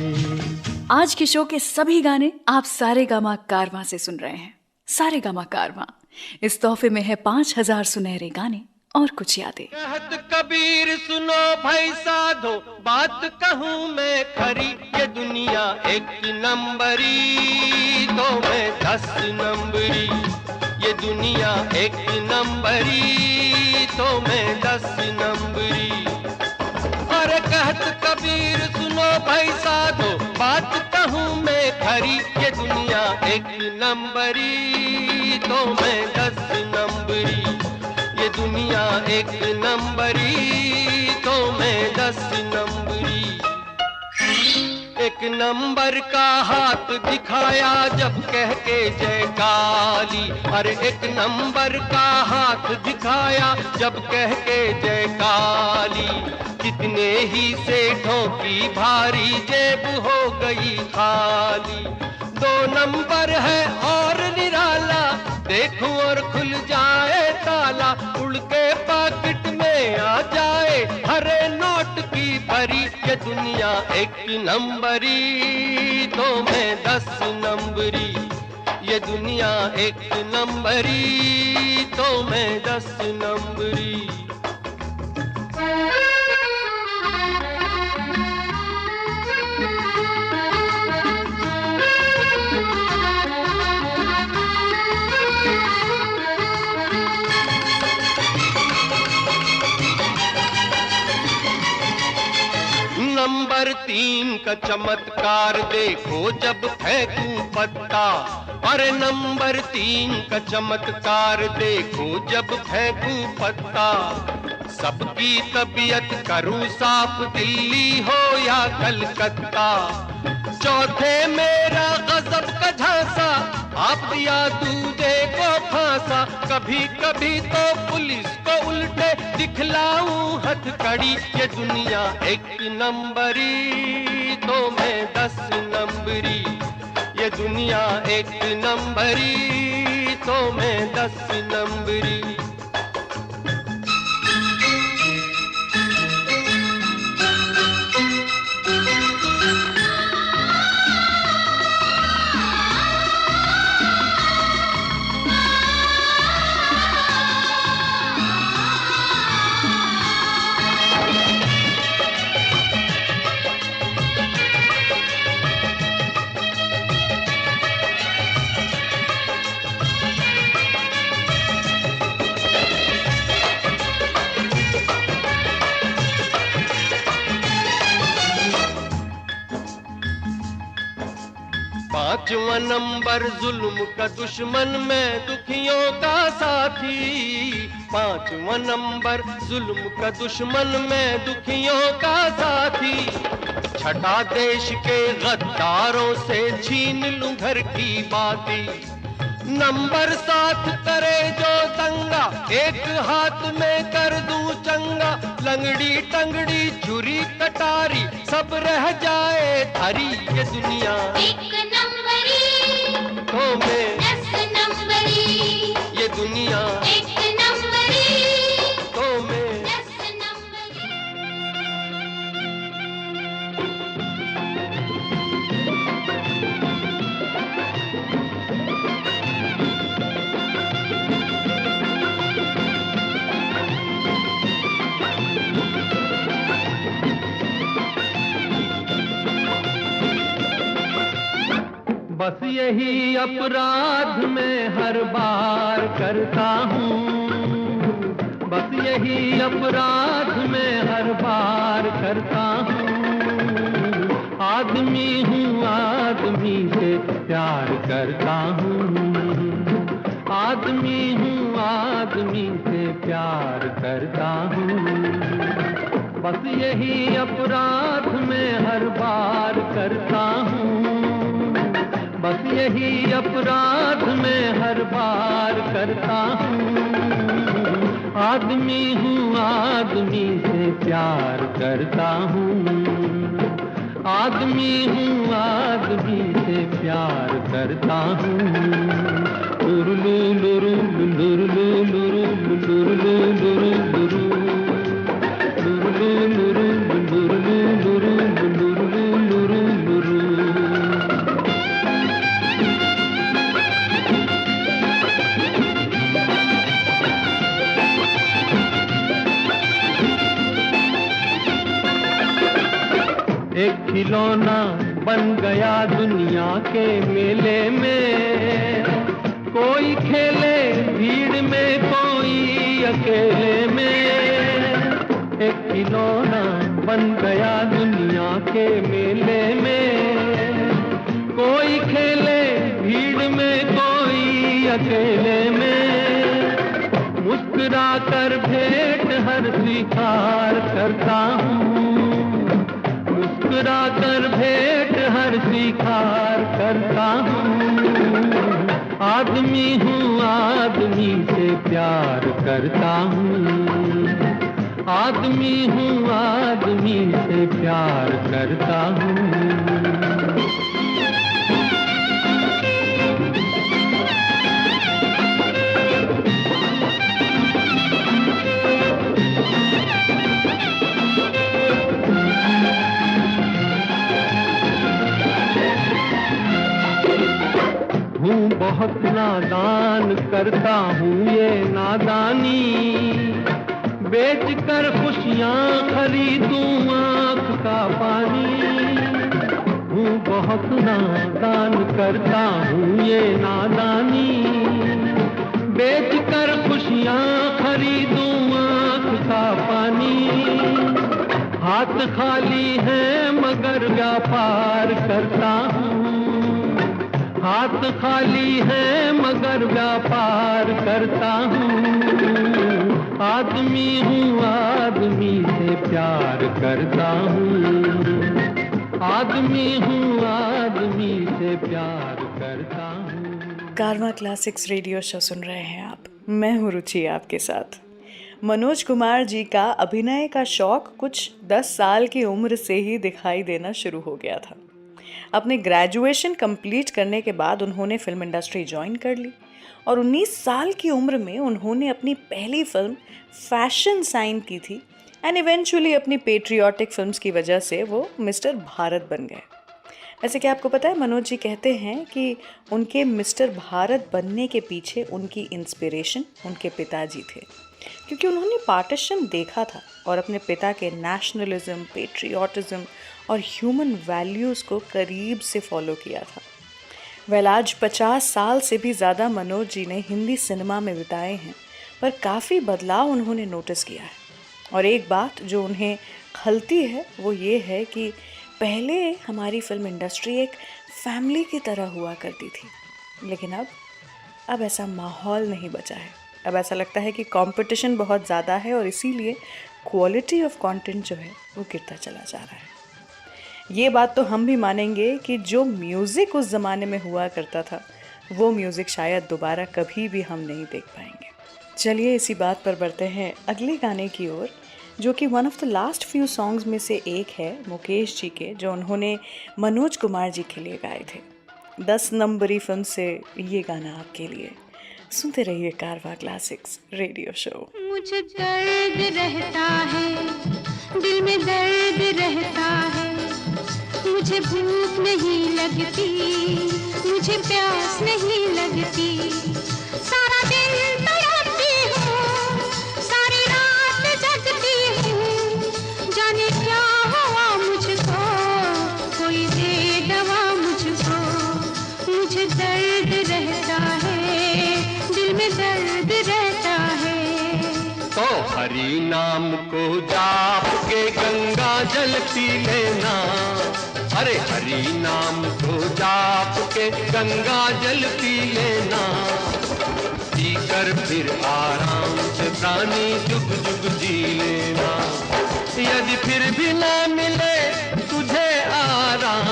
आज के शो के सभी गाने आप सारेगामा कारवां से सुन रहे हैं। सारेगामा कारवां, इस तोहफे में है 5000 सुनहरे गाने और कुछ यादें। कहत कबीर सुनो भाई साधो, बात कहूँ मैं खरी, ये दुनिया एक नंबरी तो मैं 10 नंबरी, ये दुनिया एक नंबरी तो मैं 10 नंबरी। अरे कहत कबीर सुनो भाई साधो, बात कहूँ मैं खरी, ये दुनिया एक नंबरी तो मैं 10 नंबरी, ये दुनिया एक नंबरी तो मैं 10 नंबरी। एक नंबर का हाथ दिखाया जब कह के जय काली, अरे एक नंबर का हाथ दिखाया जब कह के जय काली। कितने ही सेठों की भारी जेब हो गई खाली। 2 नंबर है और निराला, देखूं और खुल जाए ताला, उड़ के पॉकेट में आ जाए हरे नोट की भरी। ये दुनिया एक नंबरी तो मैं 10 नंबरी, ये दुनिया एक नंबरी तो मैं 10 नंबरी। नंबर 3 का चमत्कार देखो जब फेंकूं पत्ता, अरे नंबर 3 का चमत्कार देखो जब फेंकूं पत्ता। सबकी तबीयत करूं साफ, दिल्ली हो या कलकत्ता, चौथे मेरा गजब का झांसा, आप दिया दूधे को फांसा। कभी कभी तो पुलिस को उल्टे दिखलाऊं हथकड़ी। ये दुनिया एक नंबरी तो मैं 10 नंबरी, ये दुनिया एक नंबरी तो मैं 10 नंबरी। पांचवा नंबर जुल्म का दुश्मन, मैं दुखियों का साथी। पांचवा नंबर जुल्म का दुश्मन, मैं दुखियों का साथी। छठा देश के गद्दारों से छीन लूं घर की बाती। नंबर 7 करे जो दंगा, एक हाथ में कर दूं चंगा। लंगड़ी टंगड़ी छुरी कटारी सब रह जाए थारी। ये दुनिया एक नंबरी तो मैं 10 नंबरी, ये दुनिया एक नंबरी तो मैं 10 नंबरी। बस यही अपराध मैं हर बार करता हूँ। बस यही अपराध मैं हर बार करता हूँ। आदमी हूँ, आदमी से प्यार करता हूँ। आदमी हूँ, आदमी से प्यार करता हूँ। बस यही अपराध मैं हर बार करता हूँ। बस यही अपराध मैं हर बार करता हूँ। आदमी हूँ, आदमी से प्यार करता हूँ। आदमी हूँ, आदमी से प्यार करता हूँ। लुरलू लुरु लुरलू लुरु लुरलू लुरु लुरु लुरलू लुरु लुरलू लुरु लुरलू लुरु लुरु। एक खिलौना बन गया दुनिया के मेले में। कोई खेले भीड़ में, कोई अकेले में। एक खिलौना बन गया दुनिया के मेले में। कोई खेले भीड़ में, कोई अकेले में। मुस्कुरा कर भेंट हर स्वीकार करता हूँ। मुस्कुरा कर भेंट हर स्वीकार करता हूँ। आदमी हूँ, आदमी से प्यार करता हूँ। आदमी हूँ, आदमी से प्यार करता हूँ। हूँ बहुत नादान, करता हूँ ये नादानी। बेच कर खुशियाँ खरीदूं आँख का पानी। हूँ बहुत नादान, करता हूँ ये नादानी। बेच कर खुशियाँ खरीदूं आँख का पानी। हाथ खाली है मगर व्यापार करता हूँ। हाथ खाली है मगर व्यापार करता हूँ। आदमी हूँ, आदमी से प्यार करता हूँ। आदमी हूँ, कारवां क्लासिक्स रेडियो शो सुन रहे हैं आप। मैं हूँ रुचि आपके साथ। मनोज कुमार जी का अभिनय का शौक कुछ 10 साल की उम्र से ही दिखाई देना शुरू हो गया था। अपने ग्रेजुएशन कंप्लीट करने के बाद उन्होंने फिल्म इंडस्ट्री ज्वाइन कर ली और 19 साल की उम्र में उन्होंने अपनी पहली फिल्म फैशन साइन की थी एंड इवेंचुअली अपनी पेट्रियाटिक फिल्म्स की वजह से वो मिस्टर भारत बन गए। वैसे क्या आपको पता है, मनोज जी कहते हैं कि उनके मिस्टर भारत बनने के पीछे उनकी इंस्पिरेशन उनके पिताजी थे, क्योंकि उन्होंने पार्टीशन देखा था और अपने पिता के नेशनलिज्म, पेट्रियाटिज्म और ह्यूमन वैल्यूज़ को करीब से फॉलो किया था। वेल, आज 50 साल से भी ज़्यादा मनोज जी ने हिंदी सिनेमा में बिताए हैं, पर काफ़ी बदलाव उन्होंने नोटिस किया है। और एक बात जो उन्हें खलती है वो ये है कि पहले हमारी फिल्म इंडस्ट्री एक फैमिली की तरह हुआ करती थी, लेकिन अब ऐसा माहौल नहीं बचा है। अब ऐसा लगता है कि कंपटीशन बहुत ज़्यादा है और इसीलिए क्वालिटी ऑफ कंटेंट जो है वो गिरता चला जा रहा है। ये बात तो हम भी मानेंगे कि जो म्यूज़िक उस ज़माने में हुआ करता था वो म्यूज़िक शायद दोबारा कभी भी हम नहीं देख पाएंगे। चलिए इसी बात पर बढ़ते हैं अगले गाने की ओर, जो कि one of the last few songs में से एक है मुकेश जी के, जो उन्होंने मनोज कुमार जी के लिए गाए थे। 10 नंबरी फिल्म से ये गाना आपके लिए। सुनते रहिए कारवां क्लासिक्स रेडियो शो। मुझे दर्द रहता है, दिल में दर्द रहता है, मुझे भूख नहीं लगती, मुझे प्यास नहीं लगती, सारा दिन तड़पती हूँ, सारी रात जगती हूँ, जाने क्या हुआ मुझको, कोई दे दवा मुझको, मुझे दर्द रहता है, दिल में दर्द रहता है। तो हरि नाम को जाप के गंगा जल पी लेना, अरे हरि नाम को जाप के गंगा जल पी लेना, पीकर फिर आराम से प्राणी जुग जुग जी लेना। यदि फिर भी ना मिले तुझे आराम,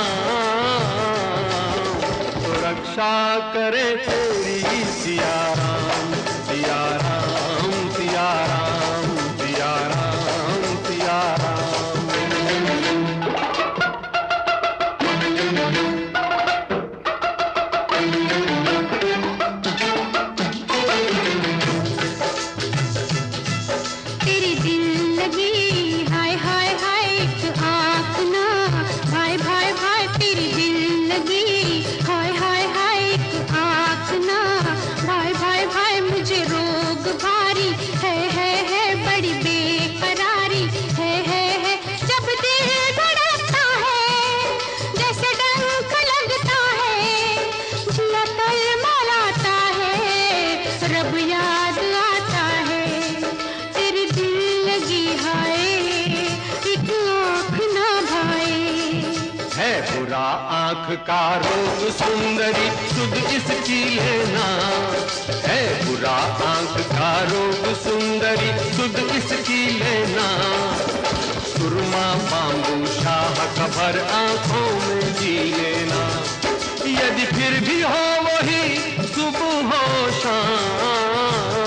तो रक्षा करे तेरी सिया राम, सिया राम, सिया राम, सिया राम, सिया राम। तेरी दिल लगी हाय हाय हाय एक आँख ना, भाई भाई भाई तेरी दिल लगी हाय हाय हाय एक आँख ना, भाई भाई भाई मुझे रोग भारी है बड़ी बेकरारी है, जब दिल धड़कता है जैसे डंक लगता है, जिया तलमलाता है, रब याद आता है, तेरी दिल लगी हाय एक आँख ना भाई। है बुरा आँख का रोग सुंदरी सुध इसकी लेना, है बुरा आँख का रोग सुंदरी सुध इसकी लेना, सुरमा बांबू शाह कबर आँखों में जी लेना। यदि फिर भी हो वही सुबह हो शाम,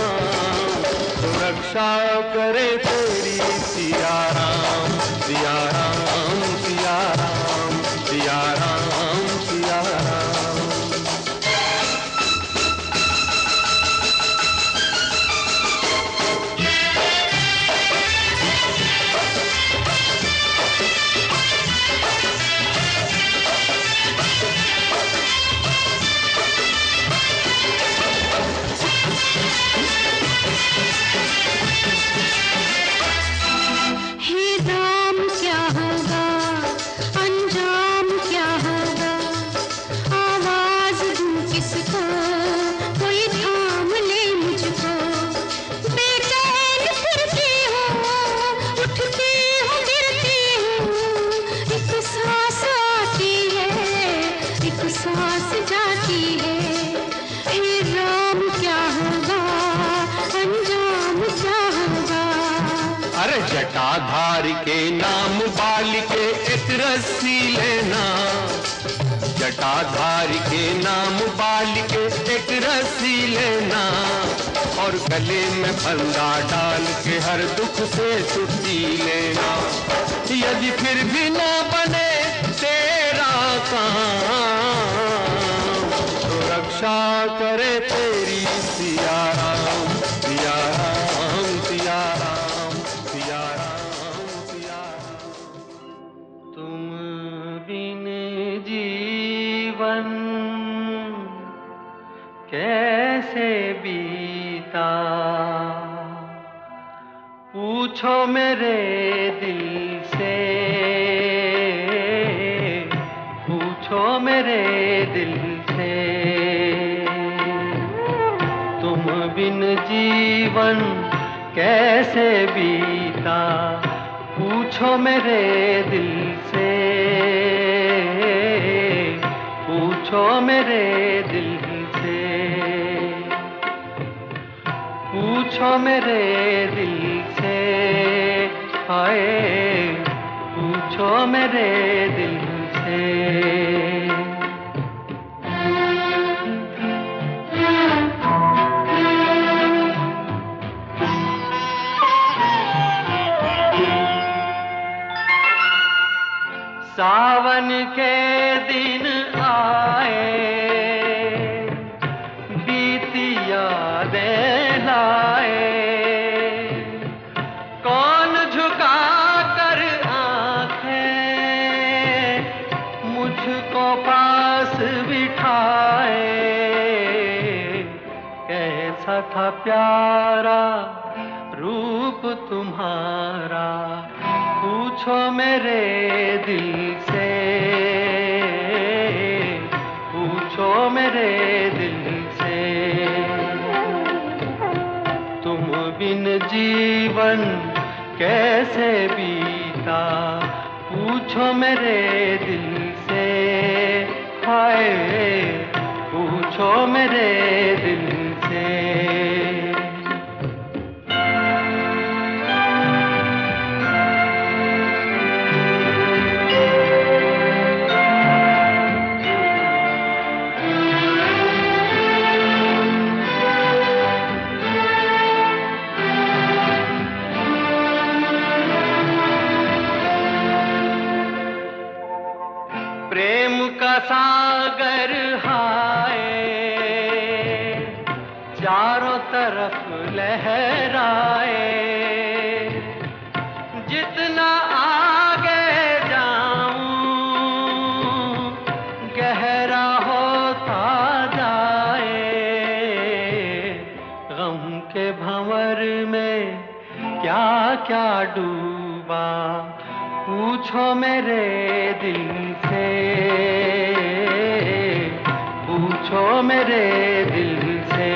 तो रक्षा करे तेरी सिया राम, सिया राम, सिया राम, सिया राम, सिया राम। हे राम क्या होगा, अंजाम क्या होगा, आवाज दूं किसको, कोई थाम ले मुझको, बेचैन फिरती हूँ, उठती हूँ गिरती हूँ, एक सांस आती है, एक सांस जाती है, हे राम क्या होगा, अंजाम क्या होगा। अरे जटाधारी के नाम बाल के एक रस्सी लेना, जटाधारी के नाम बाल के एक रस्सी लेना और गले में फंदा डाल के हर दुख से छुट्टी लेना। यदि फिर भी ना बने तेरा काम तो रक्षा करे तेरी सिया राम, सिया राम, सिया राम, सिया राम, सिया राम। तुम बिन जीवन कैसे बीता, पूछो मेरे दिल से, पूछो मेरे दिल से। तुम बिन जीवन कैसे बीता, पूछो मेरे दिल से, पूछो मेरे दिल से, पूछो मेरे दिल से, हाय पूछो मेरे दिल से। सावन के दिन आए, बीती यादें लाए, कौन झुका कर आंखें मुझको पास बिठाए। कैसा था प्यारा रूप तुम्हारा, पूछो मेरे दिल से, पूछो मेरे दिल से। तुम बिन जीवन कैसे बीता, पूछो मेरे दिल से, हाय पूछो मेरे दिल से। प्रेम का सागर हाय चारों तरफ लहराए, जितना आगे जाऊं गहरा होता जाए। गम के भंवर में क्या क्या डूबा, पूछो मेरे दिल से, पूछो मेरे दिल से।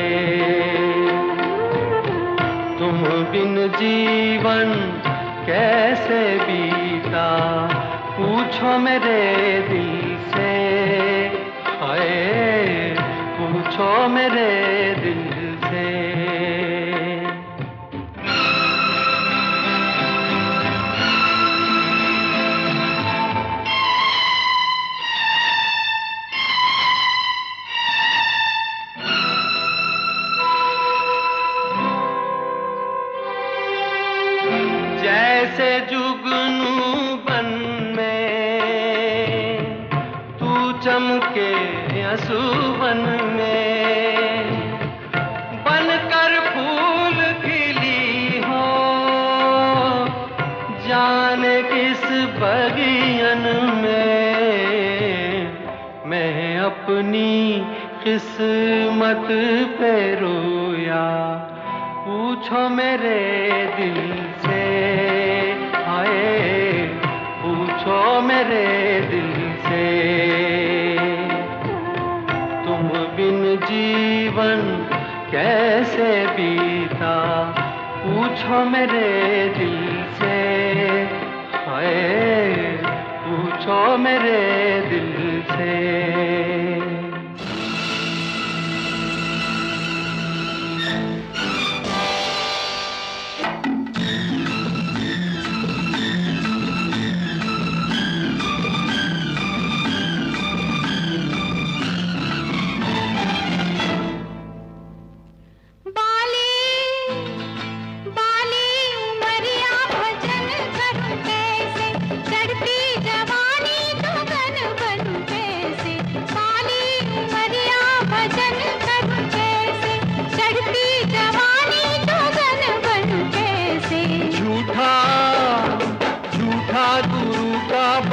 तुम बिन जीवन कैसे बीता, पूछो मेरे दिल से, हाय पूछो मेरे दिल से। जैसे जुगनू बन में तू चमके असुवन में, बनकर फूल खिली हो जाने किस बगियन में। मैं अपनी किस्मत पे रोया, पूछो मेरे दिल से, हाय पूछो मेरे दिल से। तुम बिन जीवन कैसे बीता, पूछो मेरे दिल से, हाय पूछो मेरे दिल से।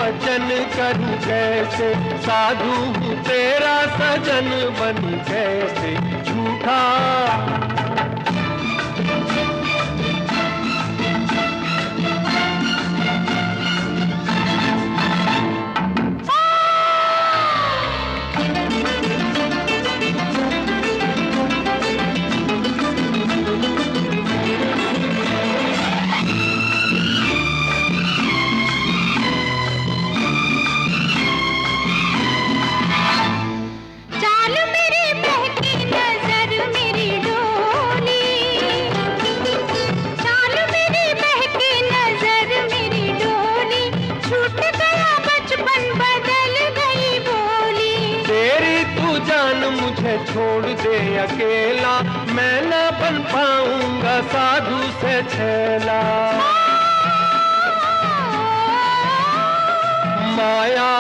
भजन करूं कैसे, साधु हूँ तेरा सजन बनूं कैसे झूठा। चाल मेरी बहकी नजर मेरी डोली, चाल मेरी बहकी नजर मेरी डोली, छूट गया बचपन बदल गई बोली। तेरी तू जान मुझे छोड़ दे अकेला, मैं न बन पाऊंगा साधु से छेला। माया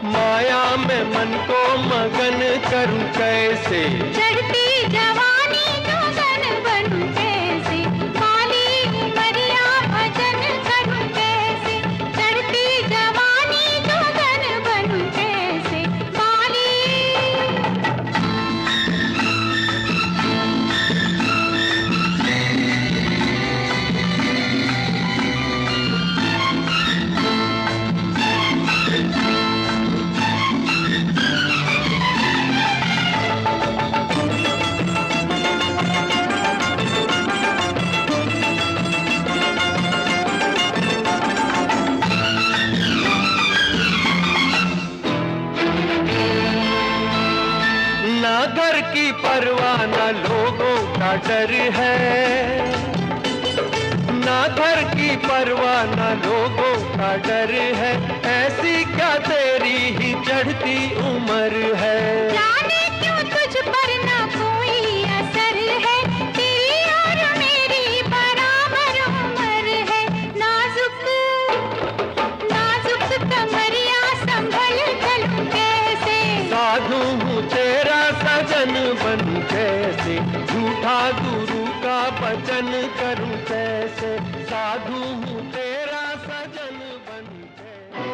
माया में मन को मगन करूं कैसे, चढ़ती जवानी जोगन बनूं कैसे, काली उमरिया भजन करूं कैसे, चढ़ती जवानी जोगन बनूं कैसे, काली। ना घर की परवाह ना लोगों का डर है, ना घर की परवाह ना लोगों का डर है, ऐसी क्या तेरी ही चढ़ती उम्र है। जाने क्यों तुझ पर ना कोई असर है, तेरी और मेरी बराबर उम्र है, नाजुक नाजुक कमरिया संभल चलूं कैसे, साधु हूँ तेरा सजन बनूं कैसे, झूठा गुरु का भजन करूं कैसे, साधु हूँ तेरा सजन बनूं कैसे।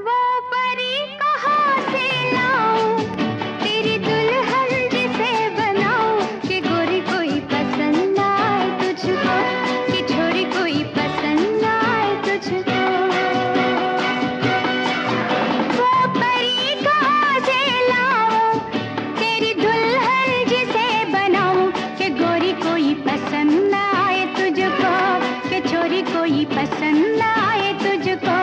वो परी कहाँ से लाऊं, तेरी दुल्हन जिसे बनाऊं, कि गोरी कोई पसंद आए तुझको, कि छोरी कोई पसंद आए तुझको। वो परी कहाँ से लाऊं, तेरी दुल्हन जिसे बनाऊं, कि गोरी कोई पसंद आए तुझको, कि छोरी कोई पसंद आए तुझको।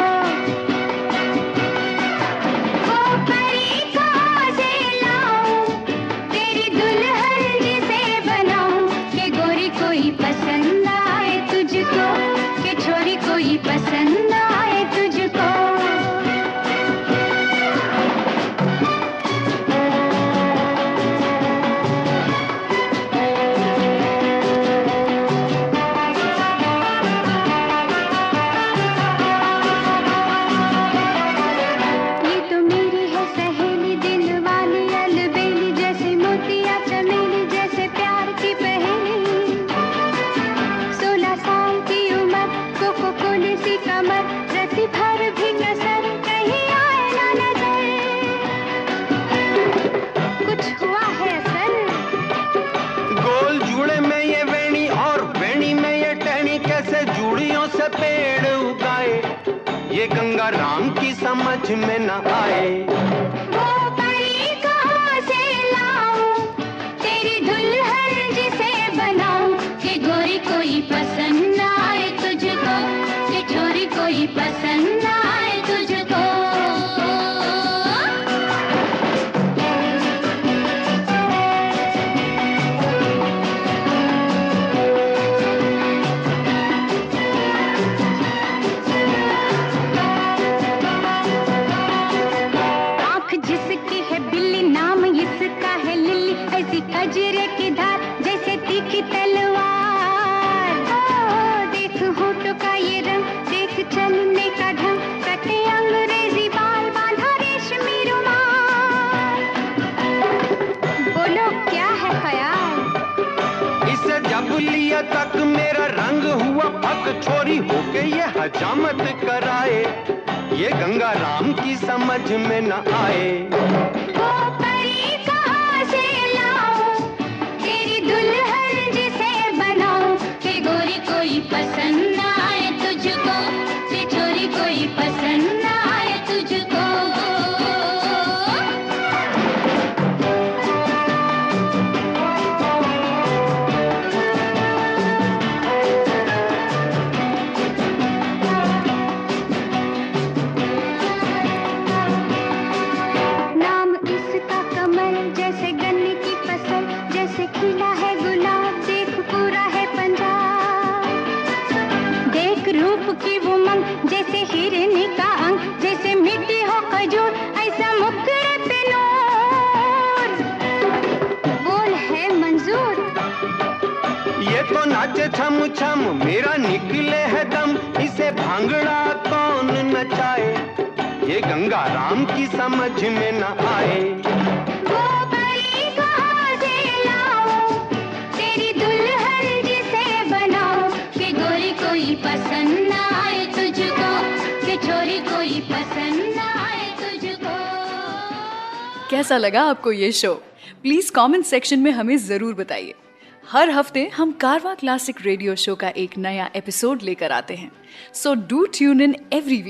वो परी कहाँ से लाऊं, तेरी दुल्हन जिसे बनाऊं, कि गोरी कोई पसंद आए तुझको, कि छोरी कोई पसंद आए तुझको। ये तो मेरी है सहेली दिल वाली अलबेली, जैसे मोतिया चमेली जैसे प्यार की पहेली। 16 साल की उम्र, कोको कोले सी कमर, रति भर भी कसर, कहीं आए ना नजर। कुछ हुआ है सर, गोल जुड़े में ये वेणी और वेणी में ये टहनी, कैसे जूड़ियों से पेड़ उगाए, ये गंगा राम की समझ में न आए। वो परी कहाँ से लाऊं, तेरी दुल्हन जिसे बनाऊं, कि गोरी कोई पसंद आए तुझको, कि छोरी कोई पसंद आए तुझको। कमरिया तक मेरा रंग हुआ पक, छोरी होके ये हजामत कराए, ये गंगा राम की समझ में न आए। वो परी कहाँ से लाऊं, तेरी दुल्हन जिसे बनाऊं, कि गोरी कोई पसंद न आए तुझको, कि छोरी कोई पसंद न आए तुझको। नाम इसका कमल जैसे गन्ने की फसल, जैसे खिला है गुलाब देख पूरा है पंजाब। देख रूप की वो मंग जैसे हिरनी का अंग, जैसे मिट्टी हो खजूर ऐसा मुखड़े पे नूर। बोल है मंजूर। ये तो नाचे छम छम मेरा निकले है दम, इसे भांगड़ा कौन नचाए, ये गंगा राम की समझ में न आए। वो परी कहाँ से लाऊं, तेरी दुल्हन जिसे बनाऊं, कि गोरी कोई पसंद न आए तुझको, कि छोरी कोई पसंद न आए तुझको। कैसा लगा आपको ये शो? प्लीज कमेंट सेक्शन में हमें जरूर बताइए। हर हफ्ते हम कारवां क्लासिक रेडियो शो का एक नया एपिसोड लेकर आते हैं, so do tune in every week.